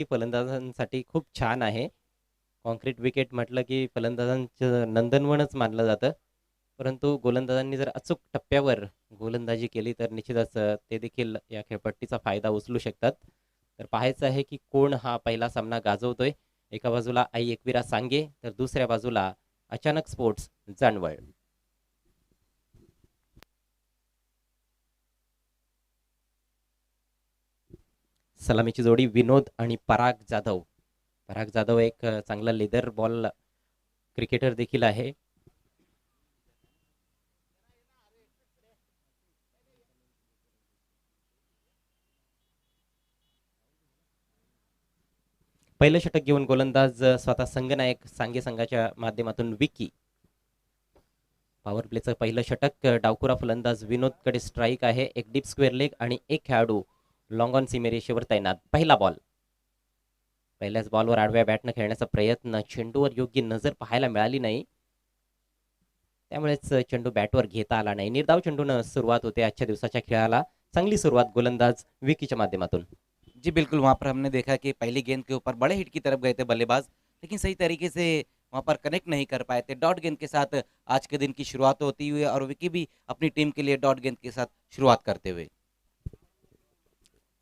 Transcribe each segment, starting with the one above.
ती फलंदाजांसाठी खूप छान आहे. कॉन्क्रीट विकेट म्हटलं की फलंदाजांचं नंदनवनच मानलं जातं. परंतु गोलंदाजांनी जर अचूक टप्प्यावर गोलंदाजी केली तर निश्चितच ते देखील या खेळपट्टीचा फायदा उचलू शकतात. तर पाहायचं आहे की कोण हा पहिला सामना गाजवतोय. एका बाजूला आई एकविरा सांगे तर दुसऱ्या बाजूला अचानक स्पोर्ट्स जानवळ. सलामीची जोडी विनोद आणि पराग जाधव. पराग जाधव एक चांगला लेदर बॉल क्रिकेटर देखील आहे. पहिलं षटक घेऊन गोलंदाज स्वतः संघनायक सांगे संघाच्या माध्यमातून विकी. पॉवर प्लेचं पहिलं षटक. डावखुरा फलंदाज विनोदकडे स्ट्राईक आहे. एक डीप स्क्वेअर लेग आणि एक खेळाडू लॉंग ऑन सीमेरेषेवर तैनात. पहिला बॉल. पहिल्याच बॉलवर आडव्या बॅटनं खेळण्याचा प्रयत्न. चेंडूवर योग्य नजर पाहायला मिळाली नाही, त्यामुळेच चेंडू बॅटवर घेता आला नाही. निर्धाव चेंडून सुरुवात होते आजच्या दिवसाच्या खेळाला. चांगली सुरुवात गोलंदाज विकीच्या माध्यमातून. जी बिल्कुल, वहाँ पर हमने देखा कि पहली गेंद के ऊपर बड़े हिट की तरफ गए थे बल्लेबाज, लेकिन सही तरीके से वहाँ पर कनेक्ट नहीं कर पाए थे। डॉट गेंद के साथ आज के दिन की शुरुआत होती हुई और विकी भी अपनी टीम के लिए डॉट गेंद के साथ शुरुआत करते हुए।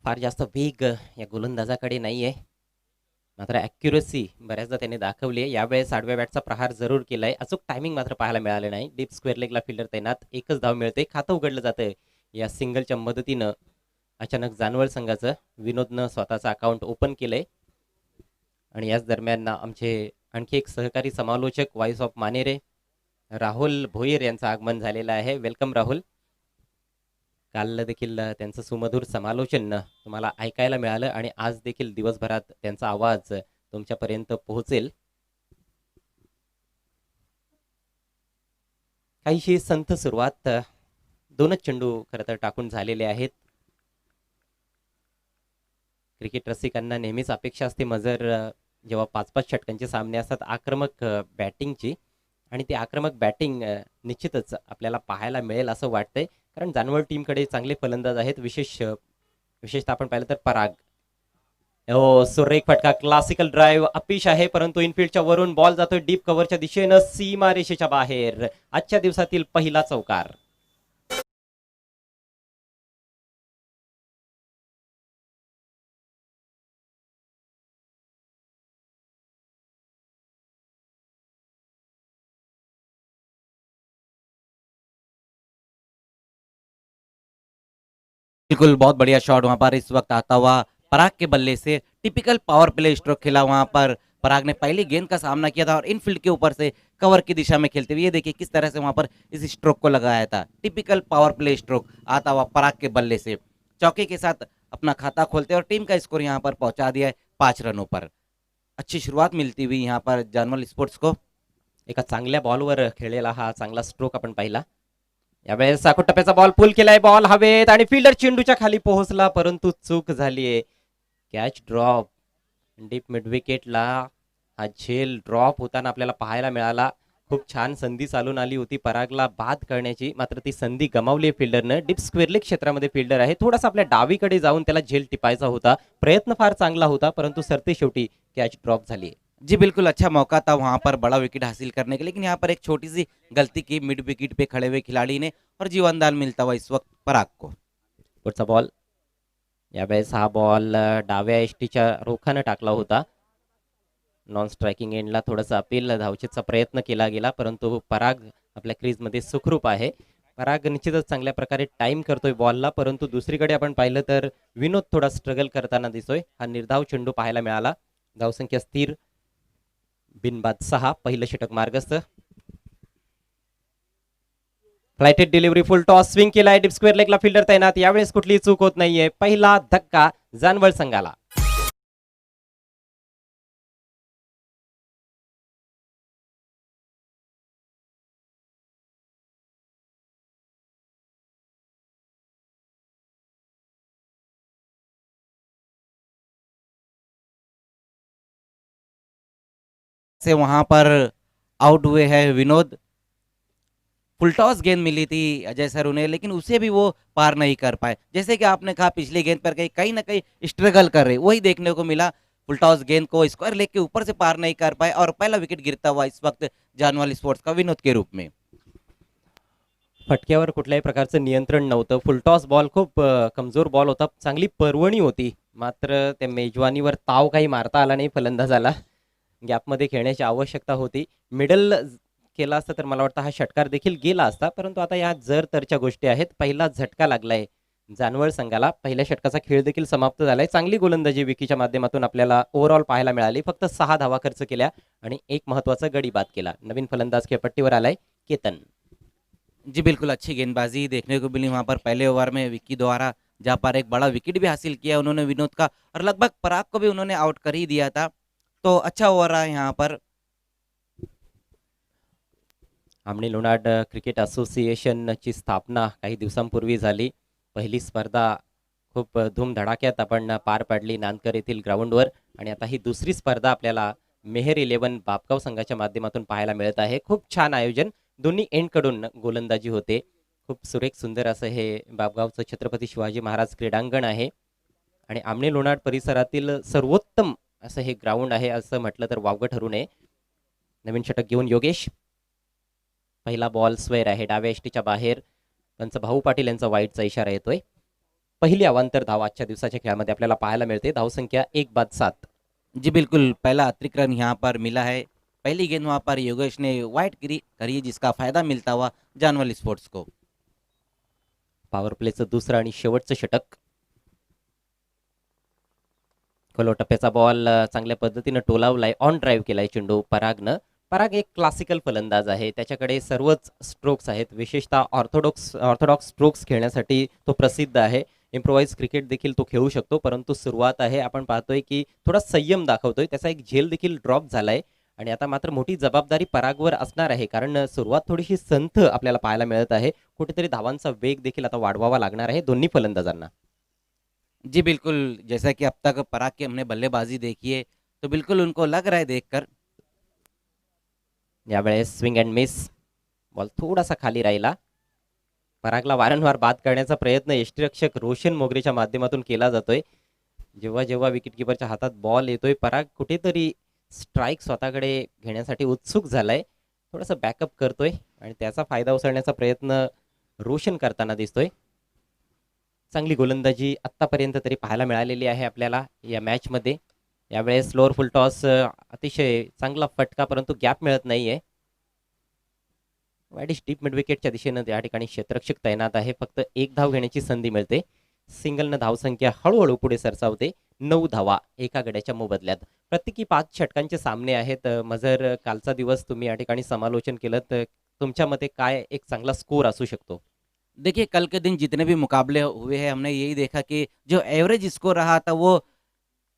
फार जास्त वेग या गोलंदाजाकडे नाहीये, मात्र ॲक्युरसी बऱ्याचदा त्याने दाखवली आहे. यावेळेस आडव्या बॅटचा प्रहार जरूर केलाय. अचूक टायमिंग मात्र पाहायला मिळाले नाही. डीप स्क्वेअर लेगला फिल्डर तैनात. एकच धाव मिळते. खातं उघडलं जातंय या सिंगलच्या मदतीनं. अचानक जानवळ संघाचं विनोदनं स्वतःचं अकाउंट ओपन केलंय. आणि याच दरम्यान आमचे आणखी एक सहकारी समालोचक व्हॉइस ऑफ मानेरे राहुल भोईर यांचं आगमन झालेलं आहे. वेलकम राहुल. काल देखील त्यांचं सुमधुर समालोचन तुम्हाला ऐकायला मिळालं आणि आज देखील दिवसभरात त्यांचा आवाज तुमच्यापर्यंत पोहोचेल. काहीशी संथ सुरुवात. दोनच चेंडू खरं तर टाकून झालेले आहेत. क्रिकेट रसिकांना नेहमीच अपेक्षा असते मजर जेव्हा 5-5 षटकांचे सामने असतात आक्रमक बॅटिंगची, आणि ती आक्रमक बॅटिंग निश्चितच आपल्याला पाहायला मिळेल असं वाटतंय. कारण जानवळ टीमकडे चांगले फलंदाज आहेत. विशेषतः आपण पाहिलं तर पराग. हो, सुरेख फटका. क्लासिकल ड्राईव्ह अपिश आहे, परंतु इनफिल्डच्या वरून बॉल जातोय डीप कव्हरच्या दिशेनं सीमा रेषेच्या बाहेर. आजच्या दिवसातील पहिला चौकार. बिल्कुल, बहुत बढ़िया शॉट वहाँ पर इस वक्त आता हुआ पराग के बल्ले से। टिपिकल पावर प्ले स्ट्रोक खेला वहाँ पर। पराग ने पहली गेंद का सामना किया था और इनफील्ड के ऊपर से कवर की दिशा में खेलते हुए ये देखिए किस तरह से वहाँ पर इस स्ट्रोक को लगाया था। टिपिकल पावर प्ले स्ट्रोक आता हुआ पराग के बल्ले से चौके के साथ अपना खाता खोलते और टीम का स्कोर यहाँ पर पहुंचा दिया है 5 रनों पर। अच्छी शुरुआत मिलती हुई यहाँ पर जानवल स्पोर्ट्स को। एका चांगल्या बॉलवर खेळलेला हा चांगला स्ट्रोक आपण पाहिला. यावेळेस साखोट टप्प्याचा बॉल पुल केलाय. बॉल हवेत आणि फिल्डर चेंडूच्या खाली पोहोचला, परंतु चूक झालीये. Catch drop. डीप मिड विकेटला हा झेल ड्रॉप होताना आपल्याला पाहायला मिळाला. खूप छान संधी चालून आली होती परागला बाद करण्याची, मात्र ती संधी गमावली फिल्डरनं. डीप स्क्वेअर लेग क्षेत्रामध्ये फिल्डर आहे. थोडासा आपल्या डावीकडे जाऊन त्याला झेल टिपायचा होता. प्रयत्न फार चांगला होता, परंतु सरते शेवटी कॅच ड्रॉप झाली. जी बिल्कुल, अच्छा मौका था वहाँ पर बड़ा विकेट हासिल करने के, लेकिन यहाँ पर एक छोटी सी गलती की मिड विकेट पे खड़े हुए खिलाड़ी ने और जीवनदान मिलता हुआ इस वक्त पराग को। पुढचा बॉल. यावेळेस हा बॉल डाव्या एसटीच्या रोखानं टाकला होता. नॉन स्ट्रायकिंग एंडला थोडासा अपील धावचेचा प्रयत्न केला गेला, परंतु पराग आपल्या क्रीजमध्ये सुखरूप आहे. पराग निश्चितच चांगल्या प्रकारे टाइम करतोय बॉलला, परंतु दुसरीकडे आपण पाहिलं तर विनोद थोडा स्ट्रगल करताना दिसतोय. हा निर्धाव चेंडू पाहायला मिळाला. धावसंख्या स्थिर. बिनबाद 6. पहिलं षटक मार्गस्थ. फ्लाइटेड डिलिव्हरी फुल टॉस स्विंग केलाय. डीप स्क्वेअर लेगला फिल्डर तैनात. यावेळेस कुठलीही चूक होत नाहीये. पहिला धक्का जानवळ संघाला. से वहां पर आउट हुए हैं विनोद। फुलटॉस गेंद मिली थी अजय सर उन्हें, लेकिन उसे भी वो पार नहीं कर पाए। जैसे कि आपने कहा पिछली गेंद पर कहीं ना कहीं स्ट्रगल कर रहे, वही देखने को मिला। फुलटॉस गेंद को स्क्वायर लेग के ऊपर से पार नहीं कर पाए और पहला विकेट गिरता हुआ इस वक्त जानवाल स्पोर्ट्स का विनोद के रूप में। फटक्यावर कुठल्याही प्रकारचं नियंत्रण नव्हतं. फुलटॉस बॉल खूप कमजोर बॉल होता. चांगली पर्वणी होती. मात्र त्या मेजवानीवर ताव काही मारता आला नाही फलंदाजाला. गॅपमध्ये खेळण्याची आवश्यकता होती. मिडल केला असता तर मला वाटतं हा षटकार देखील गेला असता. परंतु आता या जर तरच्या गोष्टी आहेत. पहिला झटका लागलाय जानवळ संघाला. पहिल्या षटकाचा खेळ देखील समाप्त झालाय. चांगली गोलंदाजी विकीच्या माध्यमातून आपल्याला ओव्हरऑल पाहायला मिळाली. फक्त 6 धावा खर्च केल्या आणि एक महत्वाचा गडी बाद केला. नवीन फलंदाज खेळपट्टीवर आलाय केतन. जी बिल्कुल अच्छी गेंदबाजी देखने को मिली वहां पर पहले ओवर में विक्की द्वारा, जहां पर एक बड़ा विकेट भी हासिल किया उन्होंने विनोद का और लगभग पराग को भी उन्होंने आउट कर ही दिया था। तो अच्छा ओवर रहा यहाँ पर। आमणी लोणाड क्रिकेट असोसिएशनची स्थापना काही दिवसांपूर्वी झाली. पहिली स्पर्धा खूप धूमधडाक्यात आपण पार पाडली नांदकर येथील ग्राउंडवर आणि आता ही दुसरी स्पर्धा आपल्याला मेहर 11 बापगाव संघाच्या माध्यमातून पाहायला मिळत आहे. खूप छान आयोजन. दोन्ही एंडकडून गोलंदाजी होते. खूप सुरेख सुंदर असं हे बापगावचं छत्रपती शिवाजी महाराज क्रीडांगण आहे आणि आमणे लोणाड परिसरातील सर्वोत्तम असं हे ग्राउंड आहे असं म्हटलं तर वावगं ठरू नये. नवीन षटक घेऊन योगेश. पहिला बॉल स्क्वेअर आहे डाव्या एष्टीच्या बाहेर. त्यांचा भाऊ पाटील यांचा वाईटचा इशारा येतोय. पहिली अवांतर धाव आजच्या दिवसाच्या खेळामध्ये आपल्याला पाहायला मिळते. धावसंख्या 1/7. जी बिल्कुल पहला अतिरिक्त रन यहाँ पर मिला है। पहली गेंद वहां पर योगेश ने वाइड करी जिसका फायदा मिलता हुआ जानवाल स्पोर्ट्स को। पॉवर प्लेचं दुसरं आणि शेवटचं षटक. खोलो टप्प्याचा बॉल चांगल्या पद्धतीनं टोलावलाय. ऑन ड्राईव्ह केलाय चेंडू परागनं. पराग एक क्लासिकल फलंदाज आहे. त्याच्याकडे सर्वच स्ट्रोक्स आहेत. विशेषतः ऑर्थोडॉक्स स्ट्रोक्स खेळण्यासाठी तो प्रसिद्ध आहे. इम्प्रोवाइज क्रिकेट देखील तो खेळू शकतो. परंतु सुरुवात आहे आपण पाहतोय की थोडा संयम दाखवतोय. त्याचा एक झेल देखील ड्रॉप झालाय आणि आता मात्र मोठी जबाबदारी परागवर असणार आहे. कारण सुरुवात थोडीशी संथ आपल्याला पाहायला मिळत आहे. कुठेतरी धावांचा वेग देखील आता वाढवावा लागणार आहे दोन्ही फलंदाजांना. जी बिल्कुल, जैसा कि अब तक पराग की हमने बल्लेबाजी देखी है तो बिल्कुल उनको लग रहा है देखकर। यावेळेस स्विंग अँड मिस. बॉल थोडासा खाली राहिला. परागला वारंवार बाद करण्याचा प्रयत्न यष्टीरक्षक रोशन मोगरेच्या माध्यमातून केला जातोय. जेव्हा जेव्हा विकेटकीपरच्या हातात बॉल येतोय पराग कुठेतरी स्ट्राईक स्वतःकडे घेण्यासाठी उत्सुक झालाय. थोडासा बॅकअप करतोय आणि त्याचा फायदा उचलण्याचा प्रयत्न रोशन करताना दिसतोय. चांगली गोलंदाजी आत्तापर्यंत तरी पाहायला मिळालेली आहे आपल्याला या मॅचमध्ये. यावेळेस स्लोअर फुल टॉस अतिशय चांगला फटका परंतु गॅप मिळत नाहीये. वाईडिश डीप मिड विकेटच्या दिशेनं या ठिकाणी क्षेत्ररक्षक तैनात आहे. फक्त एक धाव घेण्याची संधी मिळते. सिंगलनं धावसंख्या हळूहळू पुढे सरसावते. 9 धावा एका गड्याच्या मोबदल्यात. प्रत्येकी 5 षटकांचे सामने आहेत. मजर कालचा दिवस तुम्ही या ठिकाणी समालोचन केलं तर तुमच्या मते काय एक चांगला स्कोर असू शकतो? देखिए कल के दिन जितने भी मुकाबले हुए हैं हमने यही देखा कि जो एवरेज स्कोर रहा था वो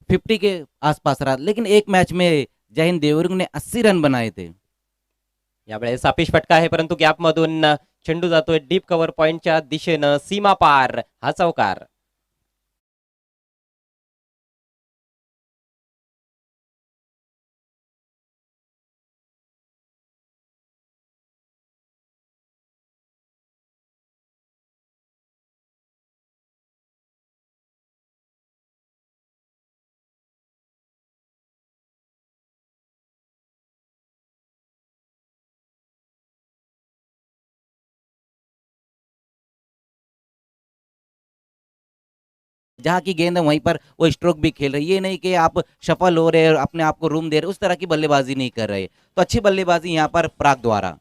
50 के आसपास रहा, लेकिन एक मैच में जय हिंद देवरुंग ने 80 रन बनाए थे। यावेळेस सापेश फटका आहे परंतु गॅपमधून चेंडू जातोय डीप कव्हर पॉइंटच्या दिशेनं. सीमा पार हा चौकार. जहाँ की गेंद है वहीं पर वो स्ट्रोक भी खेल रही है। ये नहीं कि आप सफल हो रहे और अपने आप को रूम दे रहे, उस तरह की बल्लेबाजी नहीं कर रहे। तो अच्छी बल्लेबाजी यहाँ पर पराग द्वारा।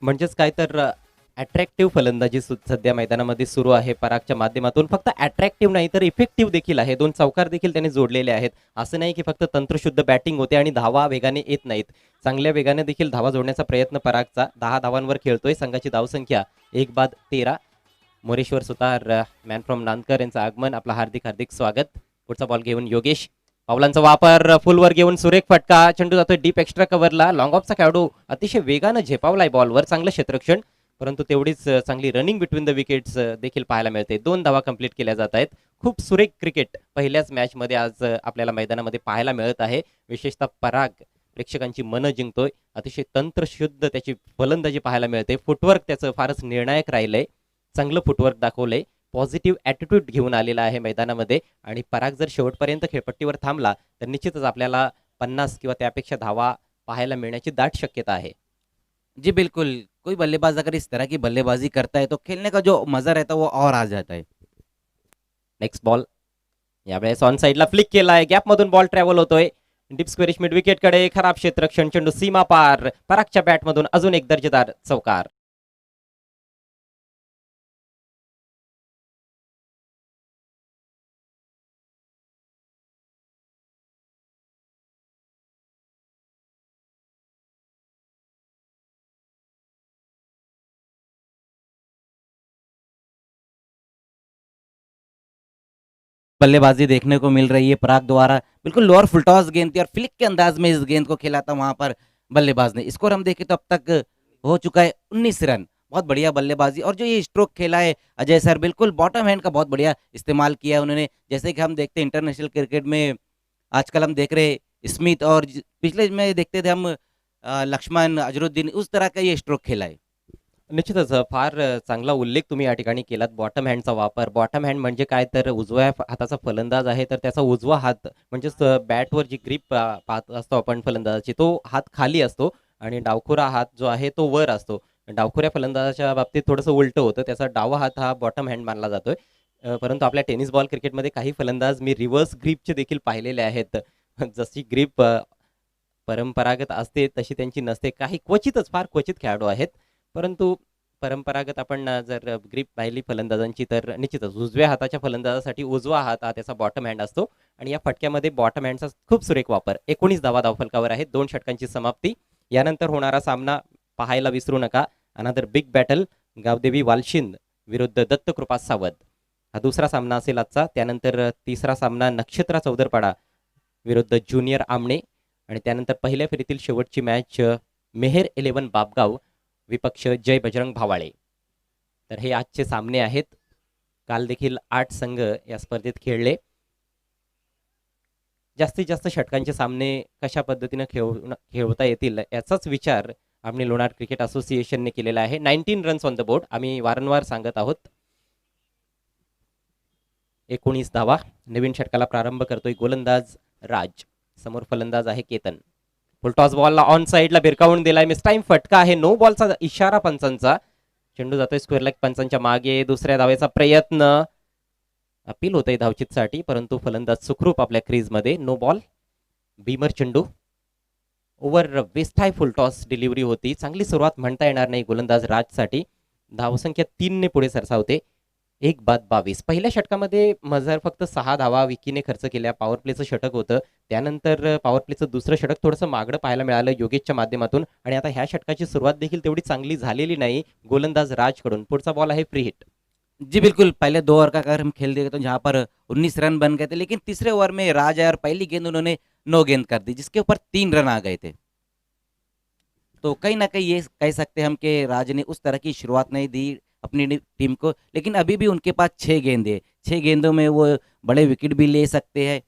म्हणजेच काय तर अट्रॅक्टिव्ह फलंदाजी सध्या मैदानामध्ये सुरू आहे परागच्या माध्यमातून. फक्त अट्रॅक्टिव्ह नाही तर इफेक्टिव्ह देखील आहे. 2 चौकार देखील त्याने जोडलेले आहेत. असं नाही की फक्त तंत्रशुद्ध बॅटिंग होते आणि धावा वेगाने येत नाहीत. चांगल्या वेगाने देखील धावा जोडण्याचा प्रयत्न परागचा. 10 धावांवर खेळतोय. संघाची धावसंख्या 1/13. मोरेश्वर सुतार मॅन फ्रॉम नांदकर यांचं आगमन. आपलं हार्दिक हार्दिक स्वागत. पुढचा बॉल घेऊन योगेश. पावलांचा वापर फुलवर घेऊन सुरेख फटका. चेंडू जातोय डीप एक्स्ट्रा कव्हरला. लॉंग ऑफचा खेळाडू अतिशय वेगानं झेपावलाय बॉलवर. चांगलं क्षेत्ररक्षण परंतु तेवढीच चांगली रनिंग बिटवीन द विकेट्स देखील पाहायला मिळते. 2 धावा कंप्लीट केल्या जात आहेत. खूप सुरेख क्रिकेट पहिल्याच मॅचमध्ये आज आपल्याला मैदानामध्ये पाहायला मिळत आहे. विशेषतः पराग प्रेक्षकांची मनं जिंकतोय. अतिशय तंत्रशुद्ध त्याची फलंदाजी पाहायला मिळते. फुटवर्क त्याचं फारच निर्णायक राहिलंय. चांगलं फुटवर्क दाखवलंय. पॉझिटिव्ह ॲटिट्यूड घेऊन आलेला आहे मैदानामध्ये आणि पराग जर शेवटपर्यंत खेळपट्टीवर थांबला तर निश्चितच आपल्याला 50 किंवा त्यापेक्षा धावा पाहायला मिळण्याची दाट शक्यता आहे. जी बिल्कुल, कोई बल्लेबाज अगर इस तरह की बल्लेबाजी करता है तो खेलने का जो मज़ा रहता है वो और आ जाता है। नेक्स्ट बॉल यावेळेस ऑन साईडला फ्लिक केलाय, गॅपमधून बॉल ट्रॅव्हल होतोय डीप स्क्वेरिश मिड विकेटकडे. खराब क्षेत्ररक्षण, चेंडू सीमा पार. परागच्या बॅटमधून अजून एक दर्जेदार चौकार. बल्लेबाजी देखने को मिल रही है पराग द्वारा, बिल्कुल लोअर फुल टॉस गेंद थी और फ्लिक के अंदाज में इस गेंद को खेला था वहां पर बल्लेबाज ने। स्कोर हम देखें तो अब तक हो चुका है 19 रन। बहुत बढ़िया बल्लेबाजी और जो ये स्ट्रोक खेला है अजय सर, बिल्कुल बॉटम हैंड का बहुत बढ़िया इस्तेमाल किया है उन्होंने। जैसे कि हम देखते हैं इंटरनेशनल क्रिकेट में आजकल हम देख रहे स्मिथ और पिछले में देखते थे हम लक्ष्मण अजरुद्दीन, उस तरह का ये स्ट्रोक खेला है। निश्चितच फार चांगला उल्लेख तुम्ही या ठिकाणी केलात बॉटम हँडचा वापर. बॉटम हँड म्हणजे काय तर उजव्या हाताचा फलंदाज आहे तर त्याचा उजवा हात म्हणजेच बॅटवर जी ग्रीप पाहत असतो आपण फलंदाजाची, तो हात खाली असतो आणि डावखुरा हात जो आहे तो वर असतो. डावखुऱ्या फलंदाजाच्या बाबतीत थोडंसं उलटं होतं, त्याचा डावा हात हा बॉटम हँड मानला जातोय. परंतु आपल्या टेनिस बॉल क्रिकेटमध्ये काही फलंदाज मी रिव्हर्स ग्रीपचे देखील पाहिलेले आहेत. जशी ग्रीप परंपरागत असते तशी त्यांची नसते. काही क्वचितच, फार क्वचित खेळाडू आहेत. परंतु परंपरागत आपण जर ग्रीप पाहिली फलंदाजांची तर निश्चितच उजव्या हाताच्या फलंदाजासाठी उजवा हात हा त्याचा बॉटम हँड असतो आणि या फटक्यामध्ये बॉटम हँडचा खूप सुरेख वापर. 19 धावा धावफलकावर आहेत, 2 षटकांची समाप्ती. यानंतर होणारा सामना पाहायला विसरू नका. अनदर बिग बॅटल, गावदेवी वालशिंद विरुद्ध दत्तकृपा सावध, हा दुसरा सामना असेल आजचा. त्यानंतर तिसरा सामना नक्षत्रा चौदरपाडा विरुद्ध ज्युनियर आमणे आणि त्यानंतर पहिल्या फेरीतील शेवटची मॅच मेहेर 11 बापगाव विपक्ष जय बजरंग भावाळे. तर हे आजचे सामने आहेत. काल देखील 8 संघ या स्पर्धेत खेळले. जास्तीत जास्त षटकांचे सामने कशा पद्धतीने खेळवता येतील याचाच विचार आम्ही लोणार क्रिकेट असोसिएशनने केलेला आहे. 19 रन्स ऑन द बोर्ड आम्ही वारंवार सांगत आहोत. 19 धावा. नवीन षटकाला प्रारंभ करतोय गोलंदाज राज, समोर फलंदाज आहे केतन. फुलटॉस बॉलला ऑन साईडला भिरकावून दिलाय, मिस टाइम फटका आहे. नो बॉलचा इशारा पंचांचा. चेंडू जातोय स्क्वेअर लेग पंचांच्या मागे. दुसऱ्या धावेचा प्रयत्न, अपील होतंय धावचीतसाठी परंतु फलंदाज सुखरूप आपल्या क्रीजमध्ये. No ball. बीमर चेंडू over waist high full toss delivery होती. चांगली सुरुवात म्हणता येणार नाही गोलंदाज राजसाठी. धावसंख्या 3 ने पुढे सरसावते. 1 बाद 22. पहिल्या षटकामध्ये मजर फक्त 6 धावा विकीने खर्च केल्या. पॉवर प्लेचं षटक होतं. त्यानंतर पॉवर प्लेचं दुसरं षटक थोडंसं मागणं पाहायला मिळालं योगेशच्या माध्यमातून आणि आता ह्या षटकाची सुरुवात देखील तेवढी चांगली झालेली नाही गोलंदाज राजकडून. पुढचा बॉल आहे फ्री हिट. जी बिल्कुल, पहले 2 ओवर का अगर हम खेल देंगे तो जहाँ पर 19 रन बन गए थे, लेकिन तीसरे ओवर में राज आया और पहली गेंद उन्होंने नो गेंद कर दी जिसके ऊपर 3 रन आ गए थे। तो कहीं ना कहीं ये कह सकते हैं हम कि राज ने उस तरह की शुरुआत नहीं दी अपनी टीम को, लेकिन अभी भी उनके पास 6 गेंदे, 6 गेंदों में वो बड़े विकेट भी ले सकते हैं।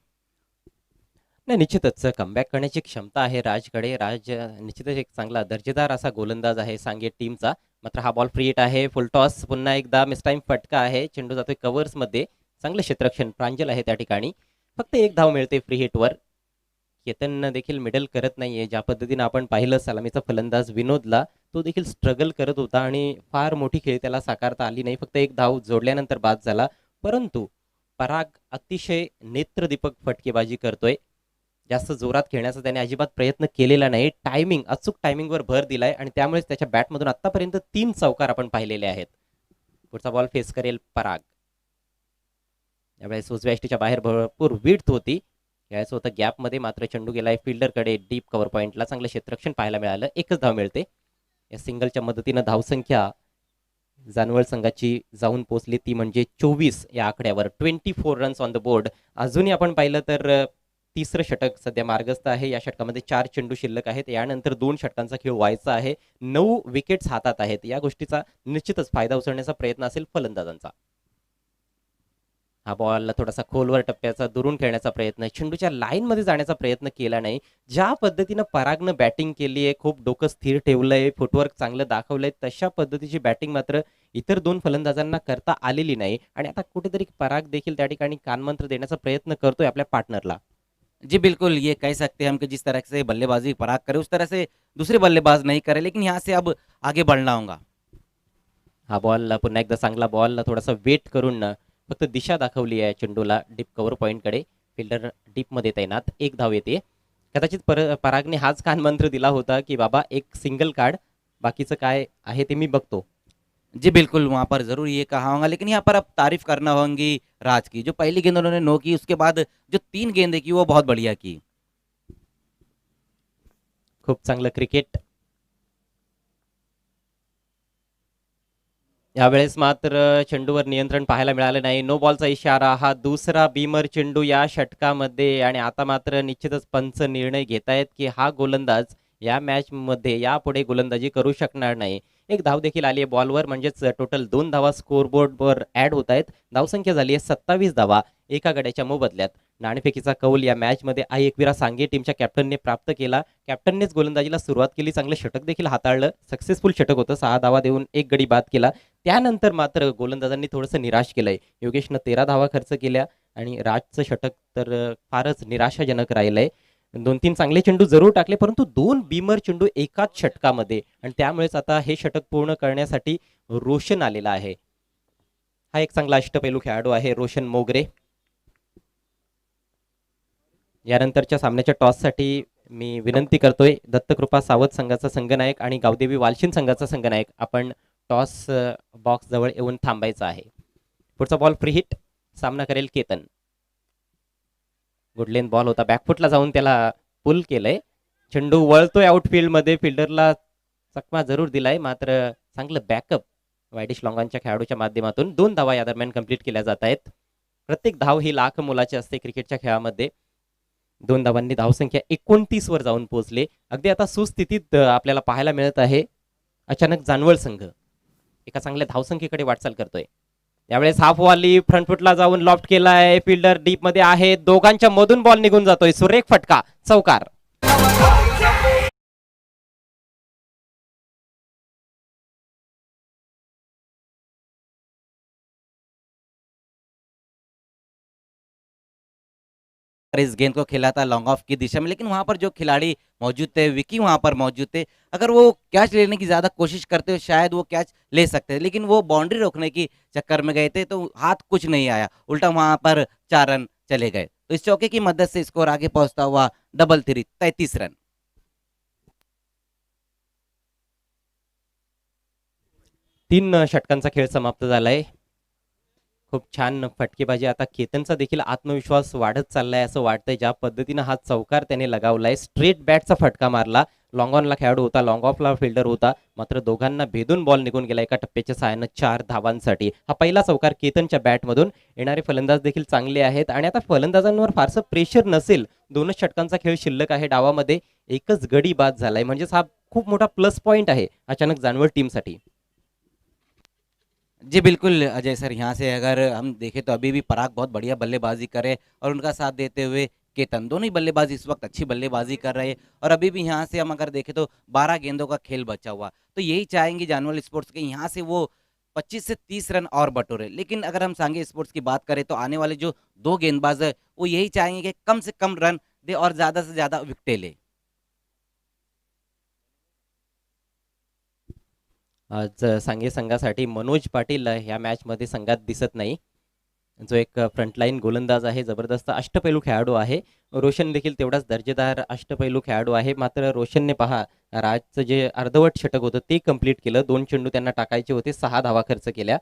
नाही, निश्चितच कमबॅक करण्याची क्षमता आहे राजकडे. राज निश्चितच एक चांगला दर्जेदार असा गोलंदाज आहे सांगेत टीमचा. मात्र हा बॉल फ्री हिट आहे. फुल टॉस पुन्हा एकदा मिस टाइम फटका आहे. चेंडू जातोय कव्हर्समध्ये. चांगलं क्षेत्ररक्षण प्रांजल आहे त्या ठिकाणी. फक्त 1 धाव मिळते फ्री हिटवर. केतन देखील मिडल करत नाहीये. ज्या पद्धतीनं आपण पाहिलं सलामीचा फलंदाज विनोदला, तो देखील स्ट्रगल करत होता आणि फार मोठी खेळ त्याला साकारता आली नाही. फक्त 1 धाव जोडल्यानंतर बाद झाला. परंतु पराग अतिशय नेत्रदीपक फटकेबाजी करतोय. जास्त जोरात खेळण्याचा त्याने अजिबात प्रयत्न केलेला नाही. टायमिंग, अचूक टायमिंगवर भर दिलाय आणि त्यामुळेच त्याच्या बॅटमधून आतापर्यंत 3 चौकार आपण पाहिलेले आहेत. पुढचा बॉल फेस करेल पराग. यावेळेस उजव्या एष्टीच्या बाहेर भरपूर विड्थ होती. यायचं होतं गॅपमध्ये, मात्र चेंडू गेलाय फिल्डरकडे डीप कव्हर पॉईंटला. चांगलं क्षेत्ररक्षण पाहायला मिळालं. 1च धाव मिळते. या सिंगलच्या मदतीनं धावसंख्या जानवळ संघाची जाऊन पोहोचली ती म्हणजे 24 या आकड्यावर. 24 रन्स ऑन द बोर्ड. अजूनही आपण पाहिलं तर तिसरं षटक सध्या मार्गस्थ आहे. या षटकामध्ये 4 चेंडू शिल्लक आहेत. यानंतर 2 षटकांचा खेळ व्हायचा आहे. 9 विकेट्स हातात आहेत. या गोष्टीचा निश्चितच फायदा उचलण्याचा प्रयत्न असेल फलंदाजांचा. हा बॉल थोडासा खोलवर टप्प्याचा दुरून खेळण्याचा प्रयत्न, चेंडूच्या लाईनमध्ये जाण्याचा प्रयत्न केला नाही. ज्या पद्धतीनं परागनं बॅटिंग केली आहे, खूप डोकं स्थिर ठेवलंय, फुटवर्क चांगलं दाखवलंय, तशा पद्धतीची बॅटिंग मात्र इतर 2 फलंदाजांना करता आलेली नाही. आणि आता कुठेतरी पराग देखील त्या ठिकाणी कानमंत्र देण्याचा प्रयत्न करतोय आपल्या पार्टनरला. जी बिल्कुल, ये कह सकते हैं हम कि जिस तरह से बल्लेबाजी पराग करे उस तरह से दूसरे बल्लेबाज नहीं करे, लेकिन यहाँ से अब आगे बढ़ना होगा। हा बॉल पुन्हा एकदा चांगला बॉल थोडासा वेट करून फक्त दिशा दाखवली आहे चेंडूला डीप कव्हर पॉईंटकडे. फिल्डर डीपमध्ये तैनात. एक धाव येते. कदाचित परागने हाच कानमंत्र दिला होता की बाबा एक सिंगल काढ, बाकीचं काय आहे ते मी बघतो. जी बिल्कुल, वहाँ पर ज़रूर ये कहा होगा, लेकिन यहाँ पर अब तारीफ़ करना होंगी राज की। जो पहली गेंद उन्होंने नो की, उसके बाद जो 3 गेंदें की वो बहुत बढ़िया की। खूप चांगलं क्रिकेट. यावेळेस मात्र चेंडूवर नियंत्रण पाहायला मिळालं नाही. नो बॉलचा इशारा. हा दुसरा बीमर चेंडू या षटकामध्ये आणि आता मात्र निश्चितच पंच निर्णय घेतायत की हा गोलंदाज या मॅचमध्ये यापुढे गोलंदाजी करू शकणार नाही. एक धाव देखील आली आहे बॉलवर, म्हणजेच टोटल 2 धावा स्कोरबोर्डवर ॲड होत आहेत. धावसंख्या झाली आहे 27 धावा एका गड्याच्या मोबदल्यात. नाणेफेकीचा कौल या मॅचमध्ये आई एकविरा सांगे टीमच्या कॅप्टनने प्राप्त केला. कॅप्टननेच गोलंदाजीला सुरुवात केली, चांगलं षटक देखील हाताळलं. सक्सेसफुल षटक होतं. 6 धावा देऊन 1 गडी बाद केला. त्यानंतर मात्र गोलंदाजांनी थोडंसं निराश केलंय. योगेशनं 13 धावा खर्च केल्या आणि राजचं षटक तर फारच निराशाजनक राहिलंय. 2-3 चांगले चेंडू जरूर टाकले, परंतु 2 बीमर चेंडू एकाच षटकामध्ये, आणि त्यामुळेच आता हे षटक पूर्ण करण्यासाठी रोशन आलेला आहे. हा एक चांगला अष्टपैलू खेळाडू आहे रोशन मोगरे. यानंतरच्या सामन्याच्या टॉससाठी मी विनंती करतोय दत्तकृपा सावत संघाचा संघनायक आणि गावदेवी वालशिन संघाचा संघनायक, आपण टॉस बॉक्स जवळ येऊन थांबायचं आहे. पुढचा बॉल फ्री हिट. सामना करेल केतन. गुडलेन बॉल होता, बॅकफुटला जाऊन त्याला पुल केलंय. चेंडू वळतोय आउटफील्डमध्ये. फिल्डरला चकमा जरूर दिलाय, मात्र चांगलं बॅकअप वायडिश लॉंगॉनच्या खेळाडूच्या माध्यमातून 2 धावा या दरम्यान कंप्लीट केल्या जात आहेत. प्रत्येक धाव ही लाख मोलाची असते क्रिकेटच्या खेळामध्ये. 2 धावांनी धावसंख्या 29 वर जाऊन पोहोचले. अगदी आता सुस्थितीत आपल्याला पाहायला मिळत आहे. अचानक जानवळ संघ एका चांगल्या धावसंख्येकडे वाटचाल करतोय. यावेळेस हाफ वॉली फ्रंट फुटला जाऊन लॉफ्ट केलाय. फिल्डर डीप मध्ये आहे. दोघांच्या मधून बॉल निघून जातोय. सुरेख फटका, चौकार. इस गेंद को खेला था लॉन्ग ऑफ की दिशा में, लेकिन वहां पर जो खिलाड़ी मौजूद थे, विकी वहां पर मौजूद थे, अगर वो कैच लेने की ज्यादा कोशिश करते हो शायद वो कैच ले सकते थे, लेकिन वो बाउंड्री रोकने की चक्कर में गए थे तो हाथ कुछ नहीं आया, उल्टा वहां पर 4 रन चले गए। तो इस चौके की मदद से स्कोर आगे पहुंचता हुआ 3-3 33 रन। 3 षटकांचा खेळ समाप्त झालाय. खूप छान फटकेबाजी. आता केतनचा देखील आत्मविश्वास वाढत चाललाय असं वाटतंय. ज्या पद्धतीनं हा चौकार त्याने लगावलाय, स्ट्रेट बॅटचा फटका मारला. लॉंग ऑनला खेळाडू होता, लॉंग ऑफला फिल्डर होता, मात्र दोघांना भेदून बॉल निघून गेला एका टप्प्याच्या सहाय्यानं 4 धावांसाठी. हा पहिला चौकार केतनच्या बॅटमधून. येणारे फलंदाज देखील चांगले आहेत आणि आता फलंदाजांवर फारसं प्रेशर नसेल. 2च षटकांचा खेळ शिल्लक आहे डावामध्ये. एकच गडी बाद झालाय, म्हणजेच हा खूप मोठा प्लस पॉइंट आहे अचानक जानवळ टीमसाठी. जी बिल्कुल अजय सर, यहाँ से अगर हम देखें तो अभी भी पराग बहुत बढ़िया बल्लेबाजी करे और उनका साथ देते हुए केतन, दोनों ही बल्लेबाज इस वक्त अच्छी बल्लेबाजी कर रहे हैं। और अभी भी यहाँ से हम अगर देखें तो 12 गेंदों का खेल बचा हुआ, तो यही चाहेंगे जानवल स्पोर्ट्स के यहाँ से वो 25 से 30 रन और बटोरे। लेकिन अगर हम सांगे स्पोर्ट्स की बात करें तो आने वाले जो 2 गेंदबाज है वो यही चाहेंगे कि कम से कम रन दे और ज्यादा से ज्यादा विकेटें ले। आज सांगे संघासाठी मनोज पाटील ह्या मॅचमध्ये संघात दिसत नाही, जो एक फ्रंटलाईन गोलंदाज आहे, जबरदस्त अष्टपैलू खेळाडू आहे. रोशन देखील तेवढाच दर्जेदार अष्टपैलू खेळाडू आहे. मात्र रोशनने पहा, राजचं जे अर्धवट षटक होतं ते कंप्लीट केलं. 2 चेंडू त्यांना टाकायचे होते, 6 धावा खर्च केल्या.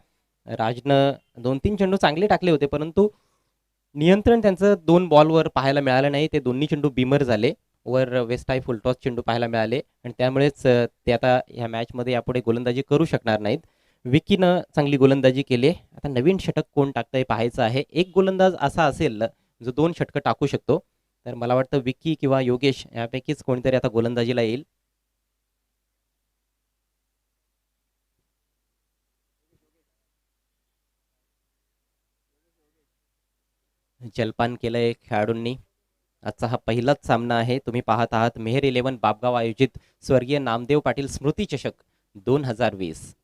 राजनं 2-3 चेंडू चांगले टाकले होते, परंतु नियंत्रण त्यांचं 2 बॉलवर पाहायला मिळालं नाही. ते दोन्ही चेंडू बिमर झाले. वर वेस्ट हाय फुलटॉस चेंडू पाहायला मिळाले आणि त्यामुळेच ते आता ह्या मॅचमध्ये यापुढे गोलंदाजी करू शकणार नाहीत. विकीनं चांगली गोलंदाजी केली. आता नवीन षटक कोण टाकतंय पाहायचं आहे. एक गोलंदाज असा असेल जो 2 षटकं टाकू शकतो, तर मला वाटतं विकी किंवा योगेश यापैकीच कोणीतरी आता गोलंदाजीला येईल. जलपान केलंय खेळाडूंनी. आजचा हा पहिलाच सामना आहे. तुम्ही पाहत आहात मेहर 11 बापगाव आयोजित स्वर्गीय नामदेव पाटील स्मृती चषक 2020.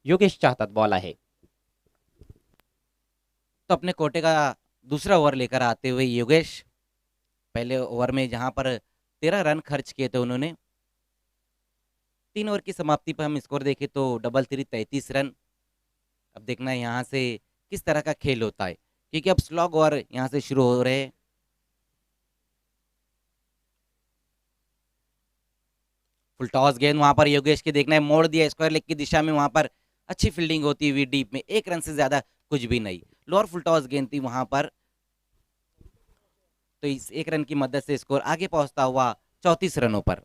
योगेशच्या हातात बॉल आहे. तो अपने कोटे का दूसरा ओवर लेकर आते हुए योगेश, पहले ओवर में जहां पर 13 रन खर्च किए थे उन्होंने, 3 ओवर की समाप्ति पर हम स्कोर देखें तो डबल 3 33 रन। अब देखना है यहाँ से किस तरह का खेल होता है, क्योंकि अब स्लॉग ओवर यहाँ से शुरू हो रहे हैं। फुल टॉस गेंद वहां पर योगेश के देखना है, मोड़ दिया स्क्वायर लेग की दिशा में, वहां पर अच्छी फील्डिंग होती हुई डीप में, 1 रन से ज्यादा कुछ भी नहीं। लोअर फुल टॉस गेंद थी वहां पर, तो इस 1 रन की मदद से स्कोर आगे पहुंचता हुआ 34 रनों पर।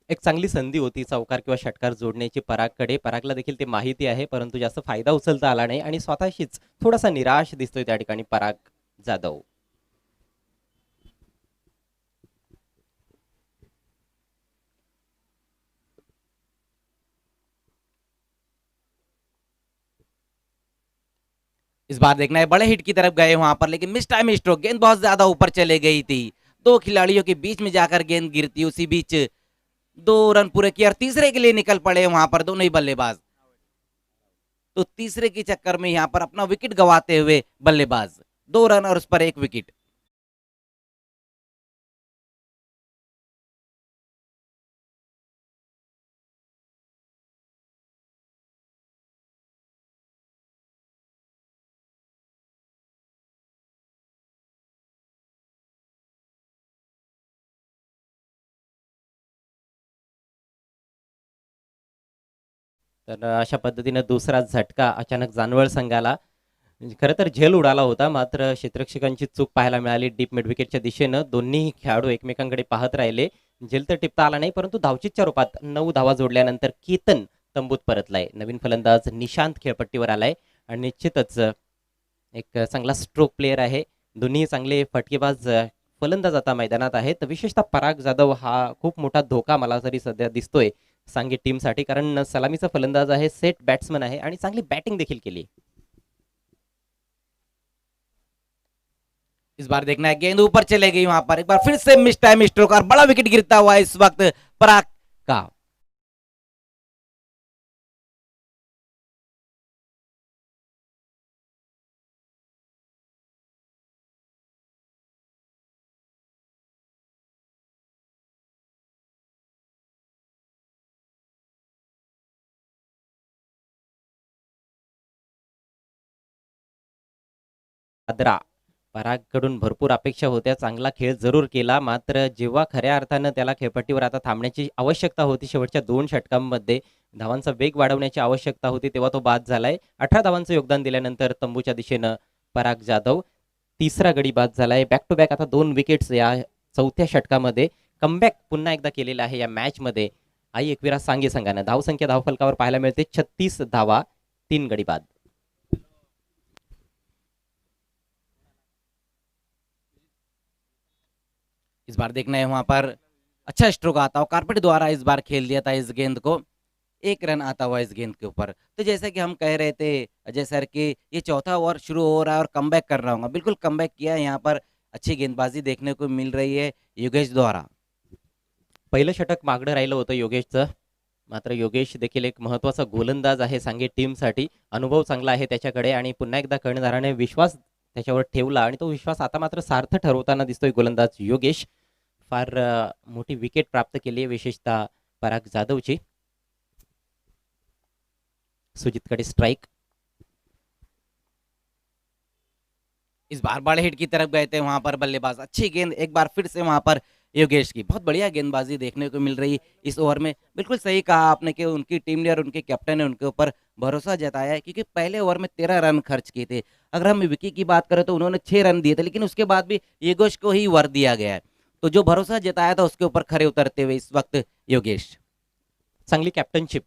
एक चांगली संधी होती चौकार किंवा षटकार जोडण्याची परागकडे. परागला देखील ते माहिती आहे, परंतु जास्त फायदा उचलता आला नाही आणि स्वतःशीच थोडासा निराश दिसतोय त्या ठिकाणी पराग जाधव. इस बार देखना है बड़े हिट की तरफ गए वहां पर, लेकिन मिस टाइम स्ट्रोक, गेंद बहुत ज्यादा ऊपर चले गई थी, 2 खिलाड़ियों के बीच में जाकर गेंद गिरती, उसी बीच 2 रन पूरे किए और तीसरे के लिए निकल पड़े वहां पर दोनों ही बल्लेबाज। तो तीसरे के चक्कर में यहाँ पर अपना विकेट गंवाते हुए बल्लेबाज, 2 रन और उस पर 1 विकेट। तर अशा पद्धतीनं दुसरा झटका अचानक जानवळ संघाला. खरं तर झेल उडाला होता, मात्र क्षेत्ररक्षकांची चूक पाहायला मिळाली. डीप मिड विकेटच्या दिशेनं दोन्ही खेळाडू एकमेकांकडे पाहत राहिले. झेल तर टिपता आला नाही, परंतु धावचीच्या रूपात 9 धावा जोडल्यानंतर केतन तंबूत परतलाय. नवीन फलंदाज निशांत खेळपट्टीवर आलाय आणि निश्चितच एक चांगला स्ट्रोक प्लेयर आहे. दोन्ही चांगले फटकेबाज फलंदाज आता मैदानात आहेत. विशेषतः पराग जाधव हा खूप मोठा धोका मला तरी सध्या दिसतोय सांगी टीमसाठी, कारण सलामीचा फलंदाज आहे, सेट बॅट्समन आहे आणि चांगली बॅटिंग देखील केली. इस बार देखना है गेंद ऊपर चले गई वहां पर, एक बार फिर से मिस टाइम स्ट्रोक और बड़ा विकेट गिरता हुआ इस वक्त पराग का। आद्रा परागकडून भरपूर अपेक्षा होत्या, चांगला खेळ जरूर केला, मात्र जेव्हा खऱ्या अर्थानं त्याला खेळपट्टीवर आता थांबण्याची आवश्यकता होती, शेवटच्या 2 षटकांमध्ये धावांचा वेग वाढवण्याची आवश्यकता होती, तेव्हा तो बाद झालाय. 18 धावांचं योगदान दिल्यानंतर तंबूच्या दिशेनं पराग जाधव तिसरा गडी बाद झालाय. बॅक टू बॅक आता 2 विकेट्स या चौथ्या षटकामध्ये कमबॅक पुन्हा एकदा केलेला आहे या मॅचमध्ये आई एकविरा सांगे संघानं. धावसंख्या धावफलकावर पाहायला मिळते 36 धावा, 3 गडी बाद. इस बार देखना है वहां पर अच्छा स्ट्रोक आता हो, कारपेट द्वारा इस बार खेल दिया था इस गेंद को, 1 रन आता हुआ इस गेंद के ऊपर। तो जैसा कि हम कह रहे थे अजय सर कि ये चौथा ओवर शुरू हो रहा है और कमबैक कर रहा हूँ, बिल्कुल कमबैक किया है, यहाँ पर अच्छी गेंदबाजी देखने को मिल रही है योगेश द्वारा। पहिलं षटक मागणं राहिलं होतं योगेशचं, मात्र योगेश देखील एक महत्त्वाचा गोलंदाज आहे सांगे टीमसाठी. अनुभव चांगला आहे त्याच्याकडे आणि पुन्हा एकदा कर्णधाराने विश्वास त्याच्यावर ठेवला आणि तो विश्वास आता मात्र सार्थ ठरवताना दिसतोय गोलंदाज योगेश. फार मोठी विकेट प्राप्त केली आहे विशेषतः पराग जाधवची. सुजितकडे स्ट्राइक. इस बार बड़े हिट की तरफ गए थे वहां पर बल्लेबाज, अच्छी गेंद एक बार फिर से वहां पर योगेश की, बहुत बढ़िया गेंदबाजी देखने को मिल रही इस ओवर में। बिल्कुल सही कहा आपने कि उनकी टीम ने और उनके कैप्टन ने उनके ऊपर भरोसा जताया है, क्योंकि पहले ओवर में 13 रन खर्च किए थे। अगर हम विकी की बात करें तो उन्होंने 6 रन दिए थे, लेकिन उसके बाद भी योगेश को ही वर दिया गया है। तो जो भरोसा जताया था उसके ऊपर खरे उतरते हुए इस वक्त योगेश। चांगली कॅप्टनशिप.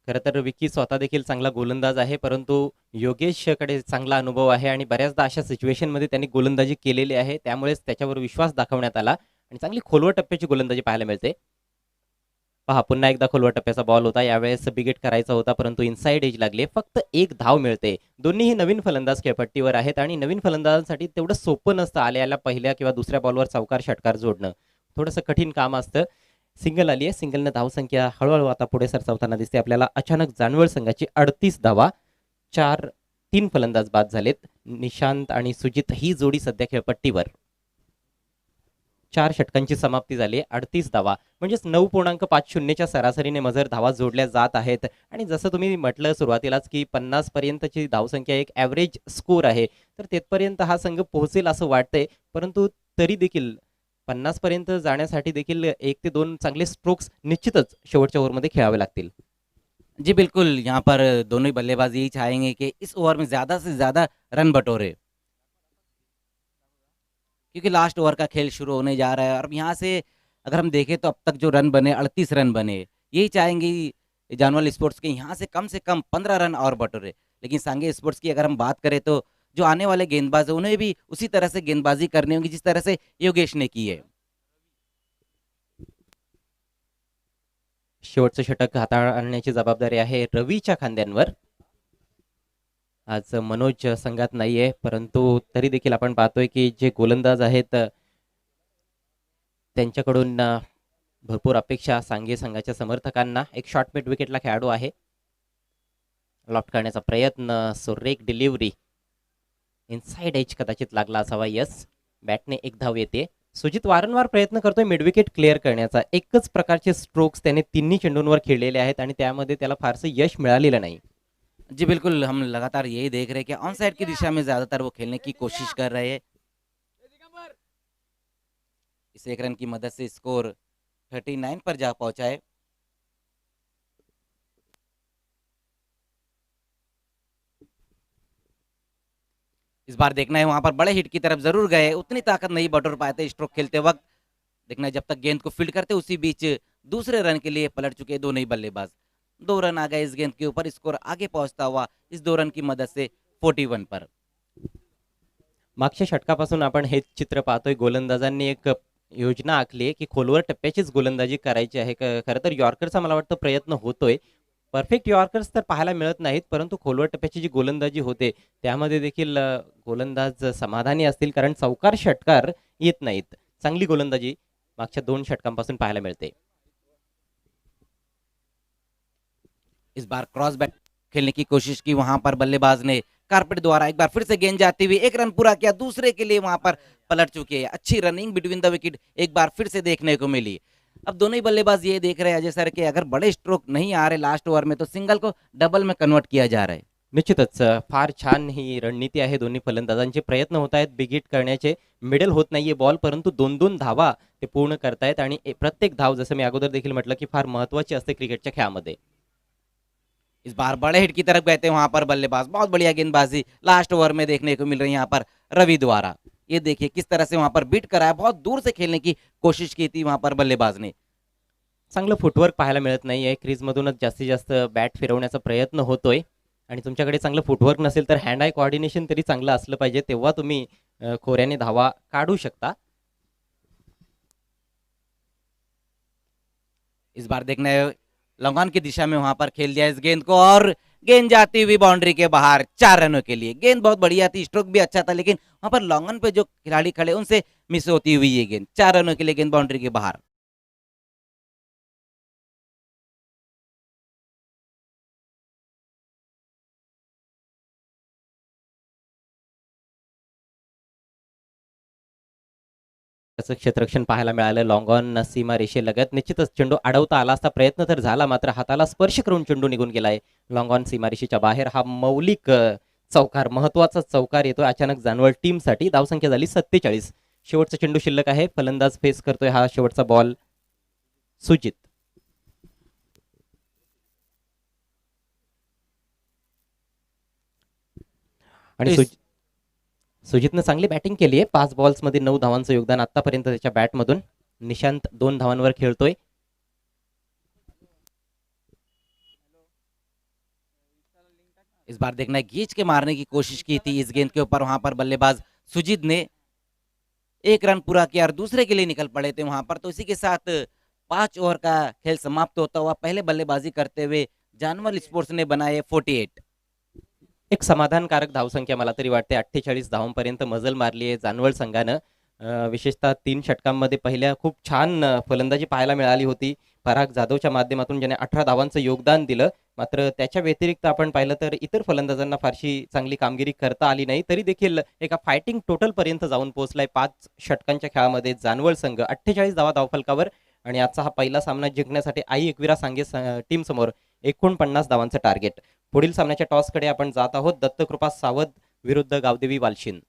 खरं तर विकी स्वतः देखील चांगला गोलंदाज आहे, परंतु योगेशकडे चांगला अनुभव आहे आणि बऱ्याचदा अशा सिच्युएशनमध्ये त्यांनी गोलंदाजी केलेली आहे, त्यामुळेच त्याच्यावर विश्वास दाखवण्यात आला आणि चांगली खोलवर टप्प्याची गोलंदाजी पाहायला मिळते. पहा पुन्हा एकदा खोलवर टप्प्याचा बॉल होता, यावेळेस बिगेट करायचा होता परंतु इनसाइड एज लागले. फक्त एक धाव मिळते. दोन्हीही नवीन फलंदाज खेळपट्टीवर आहेत आणि नवीन फलंदाजांसाठी तेवढं सोपं नसतं आल्या पहिल्या किंवा दुसऱ्या बॉलवर चौकार षटकार जोडणं. थोडंसं कठीण काम असतं. सिंगल आली आहे. सिंगलनं धावसंख्या हळूहळू आता पुढे सरसावताना दिसते आपल्याला. अचानक जानवळ संघाची 38 धावा. 3 फलंदाज बाद झालेत. निशांत आणि सुजित ही जोडी सध्या खेळपट्टीवर. 4 षटकांची समाप्ती झाली. 38 धावा म्हणजेच 9.50च्या सरासरीने मजर धावा जोडल्या जात आहेत. आणि जसं तुम्ही म्हटलं सुरुवातीलाच की 50 पर्यंतची धावसंख्या एक ॲव्हरेज स्कोर आहे, तर तिथपर्यंत हा संघ पोहोचेल असं वाटतंय. परंतु तरी देखील 50 पर्यंत जाण्यासाठी देखील 1 ते 2 चांगले स्ट्रोक्स निश्चितच शेवटच्या ओव्हरमध्ये खेळावे लागतील. जी बिल्कुल, यहाँ पर दोनों ही बल्लेबाज यही चाहेंगे कि इस ओवर में ज़्यादा से ज़्यादा रन बटोरे। क्योंकि लास्ट ओवर का खेल शुरू होने जा रहा है और यहाँ से अगर हम देखें तो अब तक जो रन बने 38 रन बने, यही चाहेंगे जानवल स्पोर्ट्स के यहाँ से कम 15 रन और बटोरे। लेकिन सांगे स्पोर्ट्स की अगर हम बात करें तो जो आने वाले गेंदबाज हैं उन्हें भी उसी तरह से गेंदबाजी करनी होगी जिस तरह से योगेश ने की है। शेवटचं षटक हाताळण्याची जबाबदारी आहे रवीच्या खांद्यांवर. आज मनोज संघात नाहीये, परंतु तरी देखील आपण पाहतोय की जे गोलंदाज आहेत त्यांच्याकडून भरपूर अपेक्षा सांगे संघाच्या समर्थकांना. एक शॉर्ट मिड विकेटला खेळाडू आहे. लॉफ्ट करण्याचा प्रयत्न, सुरेख डिलिव्हरी, इनसाइड एज कदाचित लागला असावा. यस, बॅटने एक धाव येते. सुजित वारंवार प्रयत्न करतोय मिड विकेट क्लिअर करण्याचा. एकच प्रकारचे स्ट्रोक्स त्याने तिन्ही चेंडूंवर खेळलेले आहेत आणि त्यामध्ये त्याला फारसं यश मिळालेलं नाही. जी बिल्कुल, हम लगातार यही देख रहे हैं कि ऑन साइड की दिशा में ज़्यादातर वो खेलने की कोशिश कर रहे हैं। इस एक रन की मदद से स्कोर 39 पर जा पहुंचा है। इस बार देखना है वहां पर बड़े हिट की तरफ जरूर गए, उतनी ताकत नहीं बटोर पाए थे स्ट्रोक खेलते वक्त। देखना है जब तक गेंद को फील्ड करते उसी बीच दूसरे रन के लिए पलट चुके दोनों ही बल्लेबाज। 2 रन आ गए इस गेंद के ऊपर, स्कोर आगे पहुंचता हुआ इस 2 रन की मदद से 41 पर। मागच्या षटकापासून आपण हे चित्र पाहतोय. गोलंदाजांनी एक योजना आखली आहे की खोलवर टप्प्याचीच गोलंदाजी करायची आहे. खरं तर यॉर्करचा मला वाटतं प्रयत्न होतोय. परफेक्ट यॉर्कर्स तर पाहायला मिळत नाहीत, परंतु खोलवर टप्प्याची जी गोलंदाजी होते त्यामध्ये देखील गोलंदाज समाधानी असतील, कारण चौकार षटकार येत नाहीत. चांगली गोलंदाजी मागच्या 2 षटकांपासून पाहायला मिळते. इस बार क्रॉस बैट खेलने की कोशिश की, वहां पर बल्लेबाज ने कारपेट द्वारा एक बार फिर से गेंद जाती हुई एक रन पूरा किया, दूसरे के लिए वहां पर पलट चुके हैं। अच्छी रनिंग बिटवीन द विकेट एक बार फिर से देखने को मिली। अब दोनों ही बल्लेबाज ये देख रहे हैं अजय सर के अगर बड़े स्ट्रोक नहीं आ रहे लास्ट ओवर में तो सिंगल को डबल में कन्वर्ट किया जा रहा है। निश्चितच फार छान ही रणनीती आहे. दोन्ही फलंदाजांचे प्रयत्न होत आहेत बिग हिट करण्याचे. मिडल होत नाहीये बॉल, परंतु 2-2 धावा ते पूर्ण करतायत आणि प्रत्येक धाव जसं मी अगोदर देखील म्हटलं की फार महत्वाची असते क्रिकेटच्या खेळामध्ये. इस बार बड़े हिट की तरफ गए थे वहां पर बल्लेबाज, बहुत बढ़िया गेंदबाजी लास्ट ओवर में देखने को मिल रही है यहाँ पर रवि द्वारा। ये देखिए किस तरह से वहां पर बीट कराया, बहुत दूर से खेलने की कोशिश की थी वहां पर बल्लेबाज ने। चांगलं फुटवर्क पाहायला मिळत नाहीये. क्रीजमधूनच जास्तीत जास्त बॅट फिरवण्याचा प्रयत्न होतोय आणि तुमच्याकडे चांगलं फुटवर्क नसेल तर हँड आय कोऑर्डिनेशन तरी चांगलं असलं पाहिजे, तेव्हा तुम्ही खोऱ्याने धावा काढू शकता. इस बार देखना है लॉन्ग ऑन की दिशा में वहां पर खेल दिया इस गेंद को और गेंद जाती हुई बाउंड्री के बाहर 4 रनों के लिए। गेंद बहुत बढ़िया थी, स्ट्रोक भी अच्छा था, लेकिन वहां पर लॉन्ग ऑन पे जो खिलाड़ी खड़े उनसे मिस होती हुई ये गेंद 4 रनों के लिए गेंद बाउंड्री के बाहर। त्याचं क्षेत्ररक्षण पाहायला मिळालं. लॉंग ऑन सीमा रेषेलगत निश्चितच चेंडू अडवता आला असता, प्रयत्न तर झाला, मात्र हाताला स्पर्श करून चेंडू निघून गेलाय लॉंग ऑन सीमा रेषेच्या बाहेर. हा मौलिक चौकार, महत्वाचा चौकार येतोय अचानक जानवळ टीमसाठी. धावसंख्या झाली 47. शेवटचा चेंडू शिल्लक आहे. फलंदाज फेस करतोय हा शेवटचा बॉल सुजित. आणि सुजितनं चांगली बॅटिंग केली आहे. 5 बॉल्समध्ये 9 धावांचं योगदान आतापर्यंत त्याच्या बॅटमधून. निशांत 2 धावांवर खेळतोय. इस बार देखना है खींच के मारने की कोशिश की थी इस गेंद के ऊपर, वहां पर बल्लेबाज सुजीत ने 1 रन पूरा किया और दूसरे के लिए निकल पड़े थे वहां पर। तो इसी के साथ 5 ओवर का खेल समाप्त होता हुआ पहले बल्लेबाजी करते हुए जानवल स्पोर्ट्स ने बनाए 48। एक समाधानकारक धावसंख्या मला तरी वाटते 48 धावांपर्यंत मजल मारली आहे जानवळ संघानं. विशेषतः 3 षटकांमध्ये पहिल्या खूप छान फलंदाजी पाहायला मिळाली होती पराग जाधवच्या माध्यमातून, ज्याने 18 धावांचं योगदान दिलं. मात्र त्याच्या व्यतिरिक्त आपण पाहिलं तर इतर फलंदाजांना फारशी चांगली कामगिरी करता आली नाही. तरी देखील एका फायटिंग टोटल पर्यंत जाऊन पोहोचलाय 5 षटकांच्या खेळामध्ये जानवळ संघ 48 धावा धावफलकावर. आणि आजचा हा पहिला सामना जिंकण्यासाठी आई एकविरा सांगे टीम समोर 49 धावांचं टार्गेट. पुढील सामन्याच्या टॉसकडे आपण जात आहोत. दत्तकृपा सावध विरुद्ध गावदेवी वालशिन.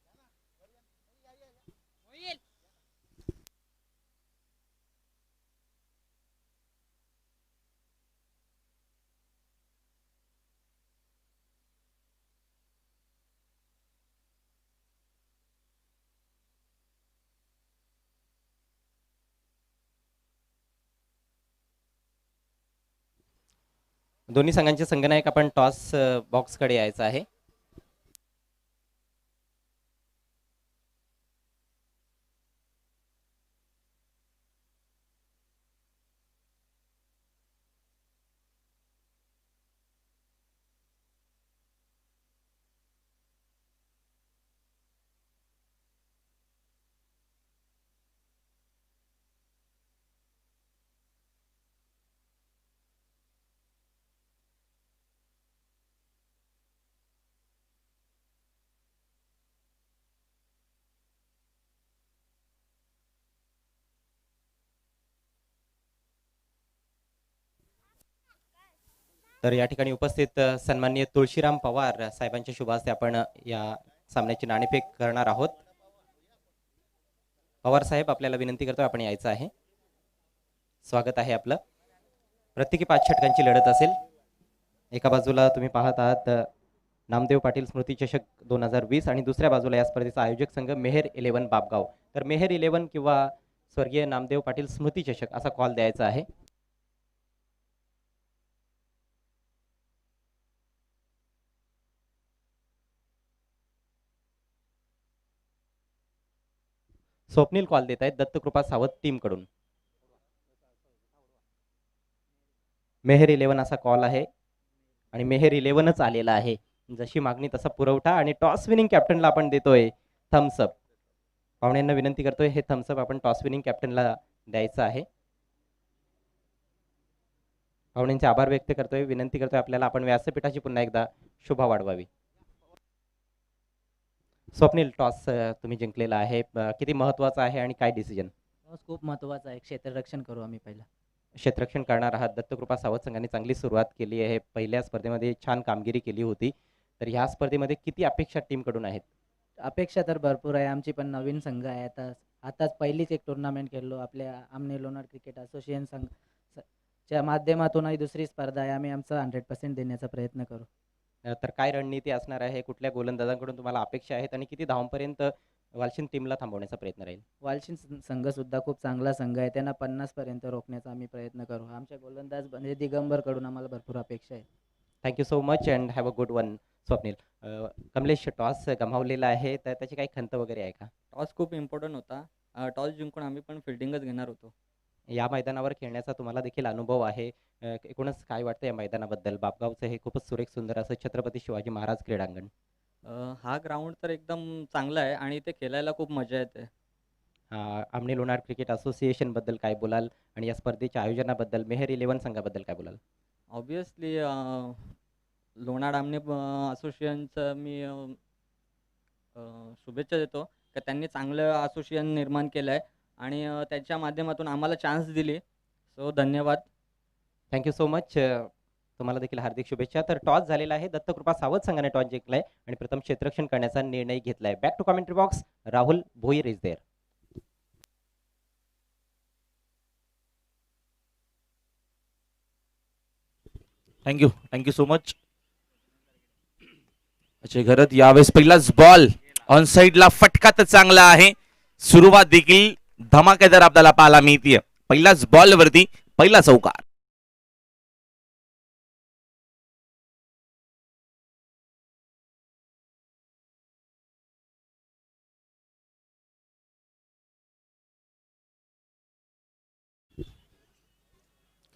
दोन्ही संघांचे संघनायक आपण टॉस बॉक्सकडे यायचं आहे. तर या ठिकाणी उपस्थित सन्माननीय तुळशीराम पवार साहेबांच्या शुभ हस्ते आपण या सामन्याची नाणेफेक करणार आहोत. पवार साहेब आपल्याला विनंती करतो आपण यायचं आहे. स्वागत आहे आपलं. प्रत्येकी 5 षटकांची लढत असेल. एका बाजूला तुम्ही पाहत आहात नामदेव पाटील स्मृती चषक 2020 आणि दुसऱ्या बाजूला या स्पर्धेचा आयोजक संघ मेहेर 11 बापगाव. तर मेहेर 11 किंवा स्वर्गीय नामदेव पाटील स्मृती चषक असा कॉल द्यायचा आहे. स्वप्नील कॉल देत आहेत दत्तकृपा सावध टीम कडून. मेहेर 11 असा कॉल आहे आणि मेहेर 11च आलेला आहे. जशी मागणी तसा पुरवठा आणि टॉस विनिंग कॅप्टनला आपण देतोय थम्सअप. पाहुण्यांना विनंती करतोय हे थम्सअप आपण टॉस विनिंग कॅप्टनला द्यायचं आहे. पाहुण्यांचे आभार व्यक्त करतोय. विनंती करतोय आपल्याला आपण व्यासपीठाची पुन्हा एकदा शोभा वाढवावी. स्वप्नील टॉस तुम्ही जिंकलेला आहे. किती महत्वाचा आहे आणि काय डिसिजन? टॉस खूप महत्त्वाचा आहे. क्षेत्ररक्षण करू आम्ही पहिला. क्षेत्ररक्षण करणार आहात. दत्तकृपा सावध संघाने चांगली सुरुवात केली आहे. पहिल्या स्पर्धेमध्ये छान कामगिरी केली होती. तर ह्या स्पर्धेमध्ये किती अपेक्षा टीम कडून आहेत? अपेक्षा तर भरपूर आहे. आमची पण नवीन संघ आहे. आताच पहिलीच एक टुर्नामेंट खेळलो. आपल्या आमने लोणार क्रिकेट असोसिएशन संघ च्या माध्यमातूनही दुसरी स्पर्धा आहे. आम्ही आमचा 100% देण्याचा प्रयत्न करू. तर काय रणनीती असणार आहे? कुठल्या गोलंदाजांकडून तुम्हाला अपेक्षा आहेत आणि किती धावांपर्यंत वालशिन टीमला थांबवण्याचा प्रयत्न राहील? वालशिन संघ सुद्धा खूप चांगला संघ आहे. त्यांना 50 पर्यंत रोखण्याचा आम्ही प्रयत्न करू. आमच्या गोलंदाज म्हणजे दिगंबर कडून आम्हाला भरपूर अपेक्षा आहे. Thank you so much and have a good one Swapnil. Kamlesh toss गमावलेला आहे तर त्याची काही खंत वगैरे आहे का? टॉस खूप इम्पॉर्टंट होता. टॉस जिंकून आम्ही पण फिल्डिंगच घेणार होतो. या मैदानावर खेळण्याचा तुम्हाला देखील अनुभव आहे. एकूणच काय वाटतं या मैदानाबद्दल? बापगावचं हे खूपच सुरेख सुंदर असं छत्रपती शिवाजी महाराज क्रीडांगण. हा ग्राउंड तर एकदम चांगला आहे आणि इथे खेळायला खूप मजा येते. आमने लोणार क्रिकेट असोसिएशन बद्दल काय बोलाल आणि या स्पर्धेच्या आयोजनाबद्दल मेहेर 11 संघाबद्दल काय बोलाल? ऑब्विसली लोणार आमने असोसिएशनचं मी शुभेच्छा देतो की त्यांनी चांगलं असोसिएशन निर्माण केलं आहे आणि त्याच्या माध्यमातून आम्हाला चान्स दिली. सो धन्यवाद. Thank you so much. तुम्हाला देखील हार्दिक शुभेच्छा. तर टॉस झालेला आहे. दत्तकृपा सावध संघाने टॉस जिंकलाय आणि प्रथम क्षेत्ररक्षण करण्याचा निर्णय घेतलाय. Back to commentary box. Rahul Bhoir is there. Thank you so much. Ajay Gharat यावेळेस पहिलाच बॉल ऑन साइडला फटका तर चांगला आहे. सुरुवात देखील धमाकेदार आपल्याला पाहायला मिळते. पहिलाच बॉल वरती पहिला चौकार.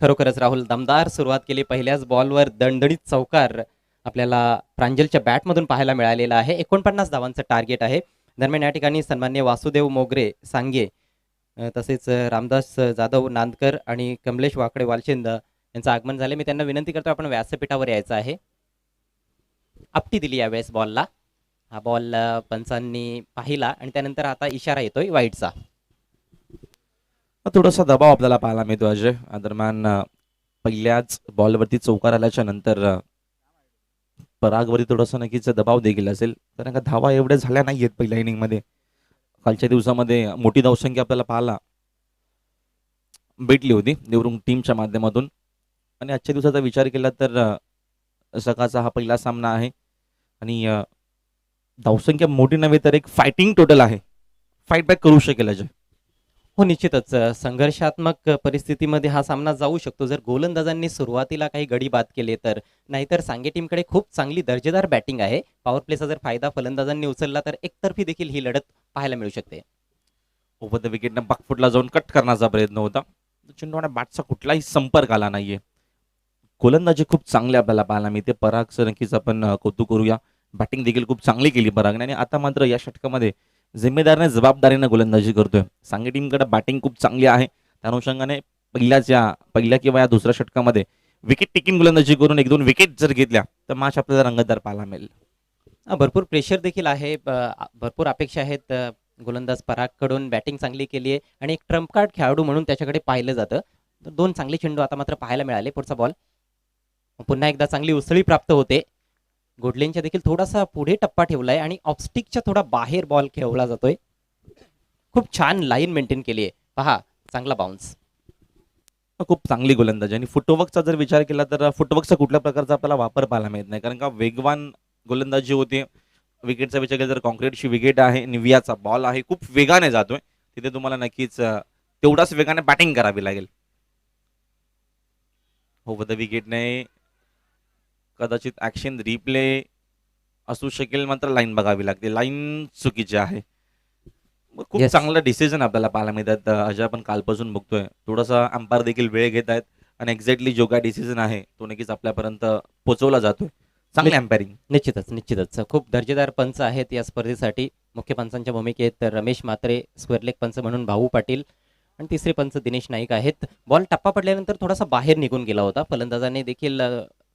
खरोखरच राहुल दमदार सुरुवात केली. पहिल्याच बॉलवर दणदणीत चौकार आपल्याला प्रांजलच्या बॅटमधून पाहायला मिळालेला आहे. 49 धावांचं टार्गेट आहे. दरम्यान या ठिकाणी सन्माननीय वासुदेव मोगरे सांगे तसेच रामदास जाधव नांदकर आणि कमलेश वाकडे वालचंद यांचं आगमन झाले. मी त्यांना विनंती करतो आपण व्यासपीठावर यायचं आहे. आपटी दिली यावेळेस बॉलला. हा बॉल पंचांनी पाहिला आणि त्यानंतर आता इशारा येतोय वाईटचा. थोडासा दबाव आपल्याला पाहायला मिळतो अजय. दरम्यान पहिल्याच बॉलवरती चौकार आल्याच्या नंतर परागवरती थोडासा नक्कीच दबाव देखील असेल, कारण का धावा एवढ्या झाल्या नाही आहेत पहिल्या इनिंगमध्ये. कालच्या दिवसामध्ये मोठी धावसंख्या आपल्याला पाहायला भेटली होती देवरुंग टीमच्या माध्यमातून. आणि आजच्या दिवसाचा विचार केला तर सकाळचा हा पहिला सामना आहे आणि धावसंख्या मोठी नव्हे तर एक फायटिंग टोटल आहे. फाईट बॅक करू शकेल अजय. हो निश्चितच संघर्षात्मक परिस्थितीमध्ये हा सामना जाऊ शकतो जर गोलंदाजांनी सुरुवातीला काही गडी बाद केले तर. नाहीतर सांगे टीमकडे खूप चांगली दर्जेदार बॅटिंग आहे. पॉवर प्लेचा जर फायदा फलंदाजांनी उचलला तर एकतर्फी देखील ही लढत पाहायला मिळू शकते. ओव्हर द विकेटनं बाकफुटला जाऊन कट करण्याचा प्रयत्न होता. चेंडूला बॅटचा कुठलाही संपर्क आला नाहीये. गोलंदाजी खूप चांगले आपल्याला पाहायला मिळते. परागचं नक्कीच आपण कौतुक करूया. बॅटिंग देखील खूप चांगली केली परागने आणि आता मात्र या षटकामध्ये जिम्मेदारीने जबाबदारीने गोलंदाजी करतोय. सांगे टीमकडे बॅटिंग खूप चांगली आहे. त्या अनुषंगाने पहिल्या किंवा या दुसऱ्या षटकामध्ये विकेट टेकिंग गोलंदाजी करून 1-2 विकेट जर घेतल्या तर मॅच आपल्याला रंगतदार पाहायला मिळेल. भरपूर प्रेशर देखील आहे. भरपूर अपेक्षा आहेत. गोलंदाज परागकडून बॅटिंग चांगली केली आहे आणि एक ट्रम्प कार्ड खेळाडू म्हणून त्याच्याकडे पाहिलं जातं. तर 2 चांगले चेंडू आता मात्र पाहायला मिळाले. पुढचा बॉल पुन्हा एकदा चांगली उसळी प्राप्त होते. गोडलेंच्या देखील थोडासा पुढे टप्पा ठेवलाय आणि ऑफस्टिकच्या थोडा बाहेर बॉल खेळवला जातोय. खूप छान लाईन मेंटेन केली आहे. पहा चांगला बाउन्स. खूप चांगली गोलंदाजी आणि फुटवर्कचा जर विचार केला तर फुटवर्कचा कुठल्या प्रकारचा आपल्याला वापर पाहायला मिळत नाही, कारण का वेगवान गोलंदाजी होते. विकेटचा विचार केला तर कॉन्क्रीटची विकेट आहे. निवियाचा बॉल आहे, खूप वेगाने जातोय. तिथे तुम्हाला नक्कीच तेवढाच वेगाने बॅटिंग करावी लागेल. ओव्हर द विकेटने कदाचित ऍक्शन रिप्ले असू शकेल, मात्र लाईन बघावी लागते. लाईन चुकीची आहे. खूप Yes. चांगलं डिसिजन आपल्याला पाहायला मिळतात. अजय आपण कालपासून बघतोय थोडासा अंपायर देखील वेळ घेत आहेत आणि एक्झॅक्टली जो काय डिसिजन आहे तो नक्कीच आपल्यापर्यंत पोहोचवला जातोय. चांगली अंपायरिंग. निश्चितच खूप दर्जेदार पंच आहेत या स्पर्धेसाठी. मुख्य पंचांच्या भूमिकेत रमेश म्हात्रे, स्क्वेअर लेग पंच म्हणून भाऊ पाटील आणि तिसरे पंच दिनेश नाईक आहेत. बॉल टप्पा पडल्यानंतर थोडासा बाहेर निघून गेला होता. फलंदाजाने देखील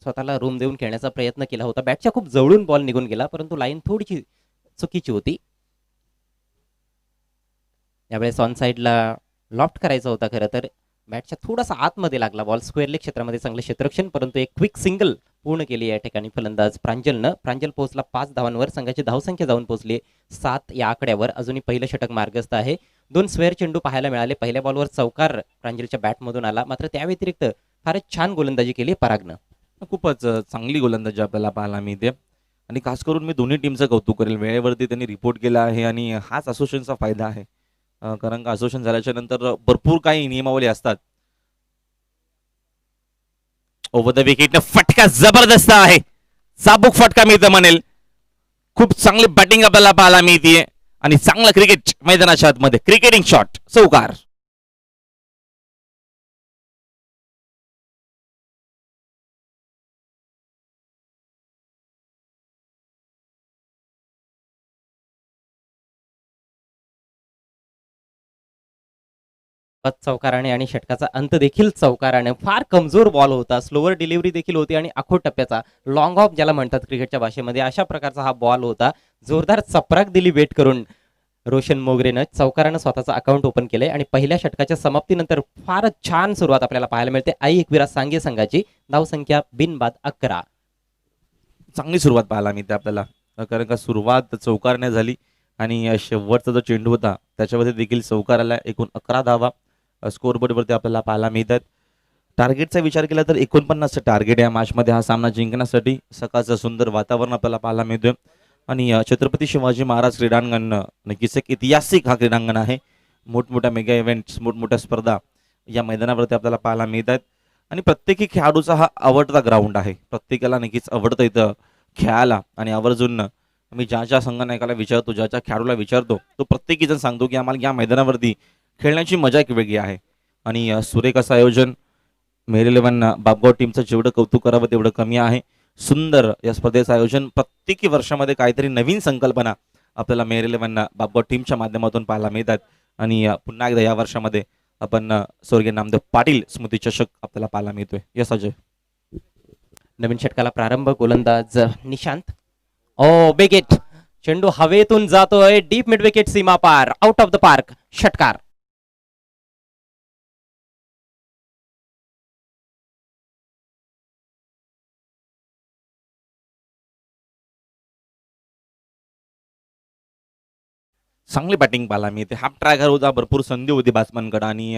स्वतःला रूम देऊन खेळण्याचा प्रयत्न केला होता. बॅटच्या खूप जवळून बॉल निघून गेला, परंतु लाईन थोडीशी चुकीची होती. यावेळेस ऑन साईडला लॉफ्ट करायचा होता. खरं तर बॅटच्या थोडासा आतमध्ये लागला बॉल. स्क्वेअर लेग क्षेत्रामध्ये चांगलं क्षेत्ररक्षण, परंतु एक क्विक सिंगल पूर्ण केली या ठिकाणी फलंदाज प्रांजलनं. प्रांजल पोहोचला 5 धावांवर. संघाची धावसंख्या जाऊन पोहोचली 7 या आकड्यावर. अजूनही पहिलं षटक मार्गस्थ आहे. 2 स्क्वेअर चेंडू पाहायला मिळाले. पहिल्या बॉलवर चौकार प्रांजलच्या बॅटमधून आला, मात्र त्या व्यतिरिक्त फारच छान गोलंदाजी केली परागनं. खूपच चांगली गोलंदाजी आपल्याला पाहायला मिळते आणि खास करून मी दोन्ही टीमचं कौतुक करेल. वेळेवरती त्यांनी रिपोर्ट केला आहे आणि हाच असोसिएशनचा फायदा आहे, कारण का असोसिएशन झाल्याच्या नंतर भरपूर काही नियमावली असतात. ओव्हर द विकेट फटका जबरदस्त आहे. चाबूक फटका मी तर म्हणेल. खूप चांगली बॅटिंग आपल्याला पाहायला मिळते आणि चांगलं क्रिकेट मैदानाच्या आतमध्ये. क्रिकेटिंग शॉट, चौकार. चौकाराने आणि षटकाचा अंत देखील चौकाराने. फार कमजोर बॉल होता. स्लोअर डिलिव्हरी देखील होती आणि आखो टप्प्याचा लॉंग ऑफ ज्याला म्हणतात क्रिकेटच्या भाषेमध्ये, अशा प्रकारचा हा बॉल होता. जोरदार चपराक दिली वेट करून रोशन मोगरेनं. चौकारानं स्वतःचं अकाउंट ओपन केलंय आणि पहिल्या षटकाच्या समाप्तीनंतर फारच छान सुरुवात आपल्याला पाहायला मिळते आई एकविरा सांगे संघाची. धावसंख्या बिनबाद 11. चांगली सुरुवात पाहायला मिळते आपल्याला, कारण का सुरुवात चौकारने झाली आणि शेवटचा जो चेंडू होता त्याच्यामध्ये देखील चौकार आला. एकूण 11 धावा स्कोअरबोर्डवरती आपल्याला पाहायला मिळतात. टार्गेटचा विचार केला तर 49चं टार्गेट या मॅचमध्ये हा सामना जिंकण्यासाठी. सकाळचं सुंदर वातावरण आपल्याला पाहायला मिळतोय आणि छत्रपती शिवाजी महाराज क्रीडांगण नक्कीच एक ऐतिहासिक हा क्रीडांगण आहे. मोठमोठ्या मेगा इव्हेंट्स, मोठमोठ्या स्पर्धा या मैदानावरती आपल्याला पाहायला मिळतात आणि प्रत्येकी खेळाडूचा हा आवडता ग्राउंड आहे. प्रत्येकाला नक्कीच आवडतं इथं खेळायला आणि आवर्जून मी ज्या संघनायकाला विचारतो, ज्या खेळाडूला विचारतो, तो प्रत्येकी जण सांगतो की आम्हाला या मैदानावरती खेळण्याची मजा एक वेगळी आहे. आणि सुरेख असं आयोजन मेरी इलेव्हन बापगाव टीमचं जेवढं कौतुक करावं तेवढं कमी आहे. सुंदर या स्पर्धेचं आयोजन, प्रत्येकी वर्षामध्ये काहीतरी नवीन संकल्पना आपल्याला मेरी इलेव्हन बापगाव टीमच्या माध्यमातून पाहायला मिळतात. आणि पुन्हा एकदा या वर्षामध्ये आपण स्वर्गीय नामदेव पाटील स्मृती चषक आपल्याला पाहायला मिळतोय. यस अजय. नवीन षटकाला प्रारंभ, गोलंदाज निशांत. ओ बिग हिट, चेंडू हवेतून जातोय डीप मिड विकेट सीमा पार, आउट ऑफ द पार्क, षटकार. चांगली बॅटिंग पाहायला मिळते. हाफ ट्रॅकर होता, भरपूर संधी होती बॅट्समनकडे आणि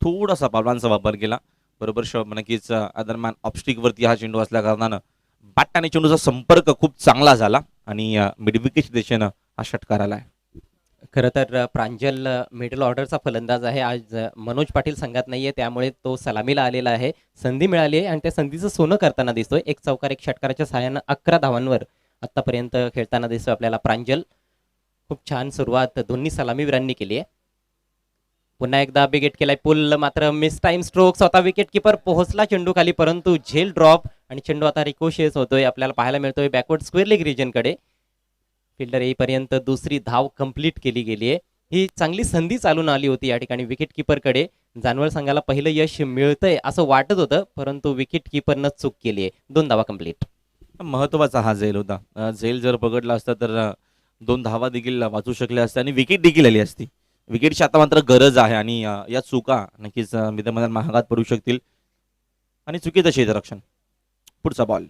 थोडासा पावलांचा वापर केला. बरोबर नक्कीच दरम्यान ऑफस्टिकवरती हा चेंडू असल्या कारणानं बॅट आणि चेंडूचा संपर्क खूप चांगला झाला आणि मिड विकेट दिशेनं हा षटकार आलाय. खरं तर प्रांजल मिडल ऑर्डरचा फलंदाज आहे. आज मनोज पाटील संघात नाहीये, त्यामुळे तो सलामीला आलेला आहे. संधी मिळाली आहे आणि त्या संधीचं सोनं करताना दिसतोय. एक चौकार एक षटकाराच्या सहाय्यानं 11 धावांवर आतापर्यंत खेळताना दिसतोय आपल्याला प्रांजल. खूप छान सुरुवात दोन्ही सलामीवीरांनी केली आहे. पुन्हा एकदा बिग हिट केलाय पुल, मात्र मिस टाइम स्ट्रोक. स्वतः विकेट किपर पोहोचला चेंडू खाली, परंतु झेल ड्रॉप आणि चेंडू आता रिकोशियस होतोय. आपल्याला पाहायला मिळतोय बॅकवर्ड स्क्वेअर लेग रिजनकडे. फिल्डर येईपर्यंत दुसरी धाव कंप्लीट केली गेली आहे. ही चांगली संधी चालून आली होती या ठिकाणी विकेट किपरकडे. जानवळ संघाला पहिलं यश मिळतंय असं वाटत होतं, परंतु विकेट किपरनं चूक केली आहे. 2 धावा कंप्लीट. महत्वाचा हा झेल होता. झेल जर पकडला असता तर 2 धावा देखील वाचू शकल्या असत्या आणि विकेट देखील आली असती. विकेटची आता मात्र गरज आहे आणि या चुका नक्कीच मित्रमंडळ महागात पडू शकतील. आणि चुकीचं क्षेत्ररक्षण. पुढचा बॉल.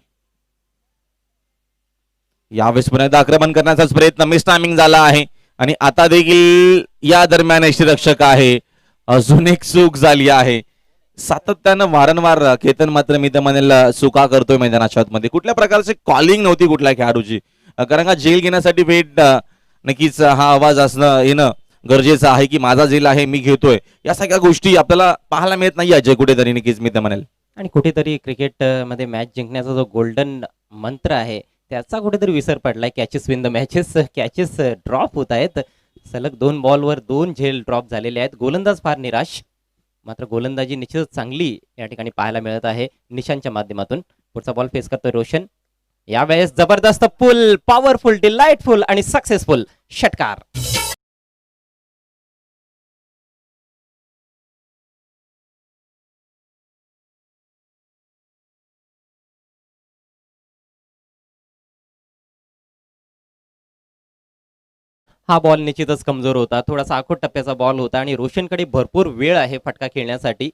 यावेळेस पुन्हा एकदा आक्रमण करण्याचाच प्रयत्न, मिस टायमिंग झाला आहे आणि आता देखील या दरम्यान यष्टीरक्षक आहे. अजून एक चूक झाली आहे. सातत्यानं वारंवार केतन मात्र मित्रमंडळ चुका करतोय मैदानाच्या आतमध्ये. कुठल्या प्रकारची कॉलिंग नव्हती कुठल्या खेळाडूची, कारण का जेल घेण्यासाठी वेट नक्कीच हा आवाज असणं येणं गरजेचं आहे की माझा जेल आहे मी घेतोय. या सगळ्या गोष्टी आपल्याला पाहायला मिळत नाही अजय कुठेतरी नक्कीच मी तर म्हणेल. आणि कुठेतरी क्रिकेट मध्ये मॅच जिंकण्याचा जो गोल्डन मंत्र आहे त्याचा कुठेतरी विसर पडलाय. Catches win the matches, catches drop होत आहेत. सलग 2 बॉलवर 2 झेल ड्रॉप झालेले आहेत. गोलंदाज फार निराश, मात्र गोलंदाजी निश्चितच चांगली या ठिकाणी पाहायला मिळत आहे निशांच्या माध्यमातून. पुढचा बॉल फेस करतोय रोशन. यावेळेस जबरदस्त पुल, पॉवरफुल, डिलाइटफुल आणि सक्सेसफुल षटकार. हा बॉल निश्चितच कमजोर होता, थोडासा आखूड टप्प्याचा बॉल होता आणि रोशनकडे भरपूर वेळ आहे फटका खेळण्यासाठी.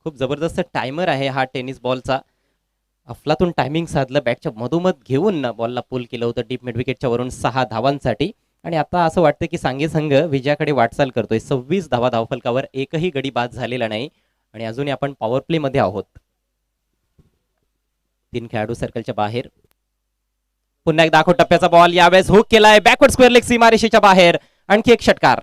खूप जबरदस्त टायमर आहे हा टेनिस बॉलचा. अफलातून टायमिंग साधलं, बॅटच्या मधोमध घेऊन बॉलला पुल केलं होतं डीप मिड विकेटच्या वरून 6 धावांसाठी. आणि आता असं वाटतं की सांगे संघ विजयाकडे वाटचाल करतोय. 26 धावा धावफलकावर, एकही गडी बाद झालेला नाही आणि अजूनही आपण पॉवर प्ले मध्ये आहोत. 3 खेळाडू सर्कलच्या बाहेर. पुन्हा एक दाखव टप्प्याचा बॉल, यावेळेस हुक केलाय बॅकवर्ड स्क्वेअर लेग सीमारेषेच्या बाहेर. आणखी एक षटकार.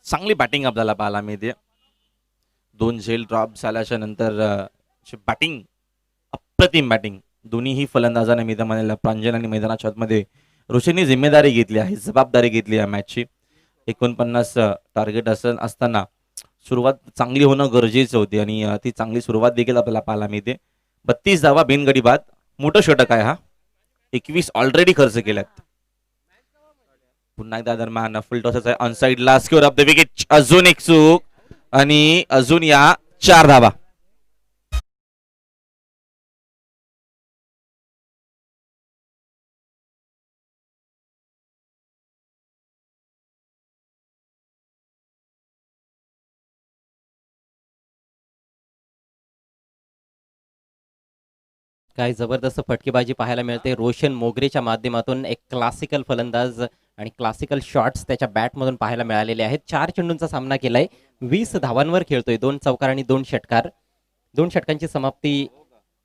चांगली बॅटिंग आपल्याला पाहायला मिळते. 2 झेल ड्रॉप झाल्याच्या नंतर बॅटिंग, अप्रतिम बॅटिंग दोन्हीही फलंदाजांनी मी तर म्हणेल प्रांजल आणि मैदानाच्या आतमध्ये रोशननी जिम्मेदारी घेतली आहे, जबाबदारी घेतली आहे मॅचची. 49 टार्गेट असताना सुरुवात चांगली होणं गरजेचं होती आणि ती चांगली सुरुवात देखील आपल्याला पाहायला मिळते. 32 धावा बिनगडी बाद, मोठं षटक आहे हा. 21 ऑलरेडी खर्च केल्यात. पुन्हा एकदा दरम्यान फुल टॉसच आहे ऑनसाइड ला, स्क्वेअर ऑफ द विकेट. अजून एक चूक आणि अजून या 4 धावा. काय जबरदस्त फटकेबाजी पाहायला मिळते रोशन मोगरेच्या माध्यमातून. एक क्लासिकल फलंदाज आणि क्लासिकल शॉट्स त्याच्या बॅटमधून पाहायला मिळालेले आहेत. 4 चेंडूंचा सामना केलाय, 20 धावांवर खेळतोय, 2 चौकार आणि 2 षटकार. 2 षटकांची समाप्ती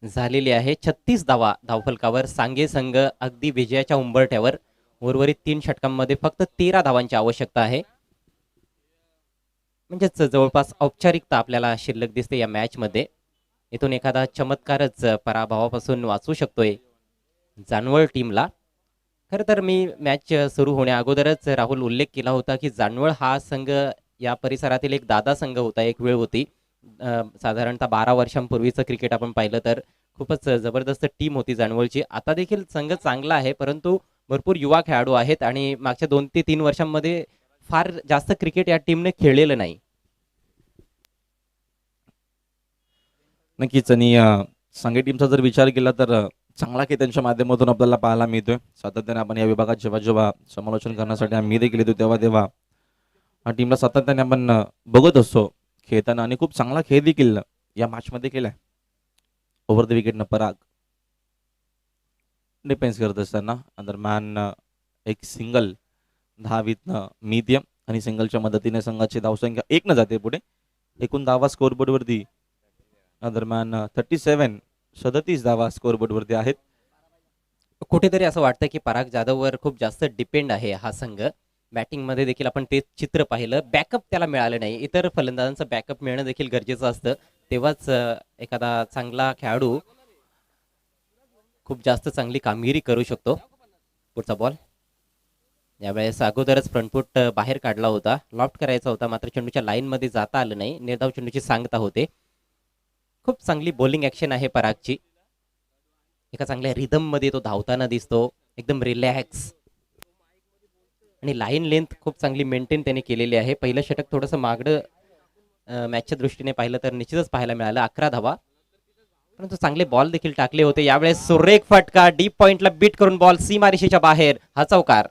झालेली आहे. 36 धावा धावफलकावर, सांगे संघ अगदी विजयाच्या उंबरठ्यावर. उर्वरित 3 षटकांमध्ये फक्त 13 धावांची आवश्यकता आहे. म्हणजेच जवळपास औपचारिकता आपल्याला शिल्लक दिसते या मॅचमध्ये. इथून एखादा चमत्कारच पराभवापासून वाचू शकतोय जानवळ टीमला. खरं तर मी मॅच सुरू होण्या अगोदरच राहुल उल्लेख केला होता की जानवळ हा संघ या परिसरातील एक दादा संघ होता, एक वेळ होती. साधारणतः 12 वर्षांपूर्वीचं क्रिकेट आपण पाहिलं तर खूपच जबरदस्त टीम होती जानवळची. आता देखील संघ चांगला आहे, परंतु भरपूर युवा खेळाडू आहेत आणि मागच्या 2 ते 3 वर्षांमध्ये फार जास्त क्रिकेट या टीमने खेळलेलं नाही. नक्कीच. आणि सांघिक टीमचा जर विचार केला तर चांगला खेळ त्यांच्या माध्यमातून आपल्याला पाहायला मिळतोय. सातत्याने आपण या विभागात जेव्हा जेव्हा समालोचन करण्यासाठी आम्ही देखील येतो तेव्हा तेव्हा टीमला सातत्याने आपण बघत असतो खेळताना, आणि खूप चांगला खेळ देखील या मॅचमध्ये केलाय. ओव्हर द विकेटनं पराग डिफेन्स करत असताना दरम्यान एक सिंगल धावीतनं मीद्य आणि सिंगलच्या मदतीने संघाची धावसंख्या 1 जाते पुढे. एकूण धावा स्कोअरबोर्डवरती दरम्यान 37 धावा स्कोअरबोर्डवरती आहेत. कुठेतरी असं वाटतं की पराग जाधववर खूप जास्त डिपेंड आहे हा संघ. बॅटिंगमध्ये देखील आपण ते चित्र पाहिलं, बॅकअप त्याला मिळालं नाही. इतर फलंदाजांचं बॅकअप मिळणं देखील गरजेचं असतं, तेव्हाच एखादा चांगला खेळाडू खूप जास्त चांगली कामगिरी करू शकतो. पुढचा बॉल यावेळेस अगोदरच फ्रंटफूट बाहेर काढला होता, लॉफ्ट करायचा होता, मात्र चेंडूच्या लाईनमध्ये जाता आलं नाही. निर्धाव चेंडूची सांगता होते. खूप चांगली बॉलिंग ॲक्शन आहे परागची. एका चांगल्या रिदममध्ये तो धावताना दिसतो, एकदम रिलॅक्स. आणि लाईन लेंथ खूप चांगली मेंटेन त्याने केलेली आहे. पहिलं षटक थोडंसं मागडं मॅचच्या दृष्टीने पाहिलं तर निश्चितच पाहायला मिळालं, 11 धावा. परंतु चांगले बॉल देखील टाकले होते. यावेळेस सुरेख फटका, डीप पॉइंटला बीट करून बॉल सीमारेषेच्या बाहेर, हा चौकार.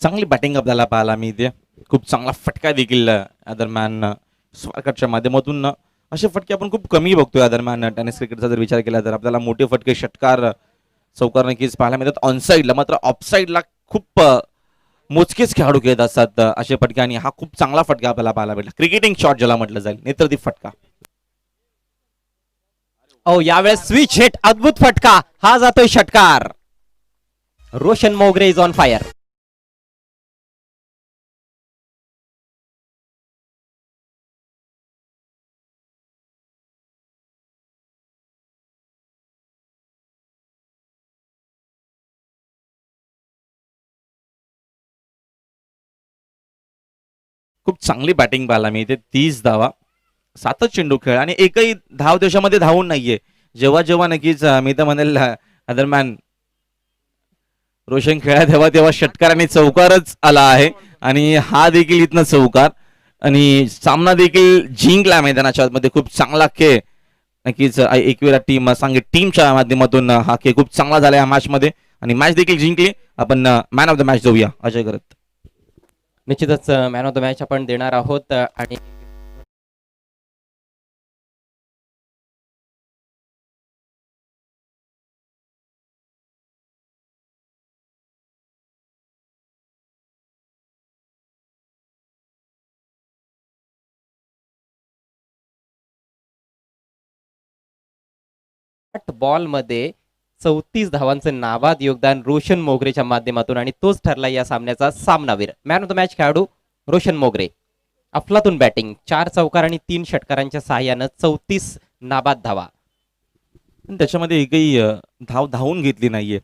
चांगली बॅटिंग आपल्याला पाहायला मिळते. खूप चांगला फटका देखील दरम्यान स्वारकटच्या माध्यमातून. असे फटके आपण खूप कमी बघतोय या दरम्यान टेनिस क्रिकेटचा जर विचार केला तर. आपल्याला मोठे फटके, षटकार, चौकार नक्कीच पाहायला मिळतात ऑनसाईडला, मात्र ऑफसाईडला खूप मोजकेच खेळाडू खेळत असतात असे फटके. आणि हा खूप चांगला फटका आपल्याला पाहायला भेटला, क्रिकेटिंग शॉट ज्याला म्हटलं जाईल, नेत्रदीप फटका. यावेळेस स्विच हिट, अद्भुत फटका, हा जातोय षटकार. रोशन मोगरे इज ऑन फायर. खूप चांगली बॅटिंग पाहायला मिळते. 30 धावा, 7च चेंडू खेळ आणि एकही धाव देशामध्ये धावून नाहीये. जेव्हा जेव्हा नक्कीच मी तर म्हणेल दरम्यान रोशन खेळा तेव्हा तेव्हा षटकार आणि चौकारच आला आहे. आणि हा देखील इथनं चौकार, आणि सामना देखील जिंकला मैदानाच्या मध्ये. खूप चांगला खेळ नक्कीच एकविरा टीम सांगे टीमच्या माध्यमातून हा खेळ खूप चांगला झाला या मॅच मध्ये, आणि मॅच देखील जिंकली. आपण मॅन ऑफ द मॅच जाऊया अजय करत. निश्चितच मॅन ऑफ द मॅच आपण देणार आहोत. आणि बॉल मध्ये 34 धावांचं नाबाद योगदान रोशन मोगरेच्या माध्यमातून, आणि तोच ठरला या सामन्याचा सामनावीर. मॅन ऑफ द मॅच खेळाडू रोशन मोगरे. अफलातून बॅटिंग, 4 चौकार आणि 3 षटकारांच्या सहाय्यानं 34 नाबाद धावा. त्याच्यामध्ये एकही धाव धावून घेतली नाहीये.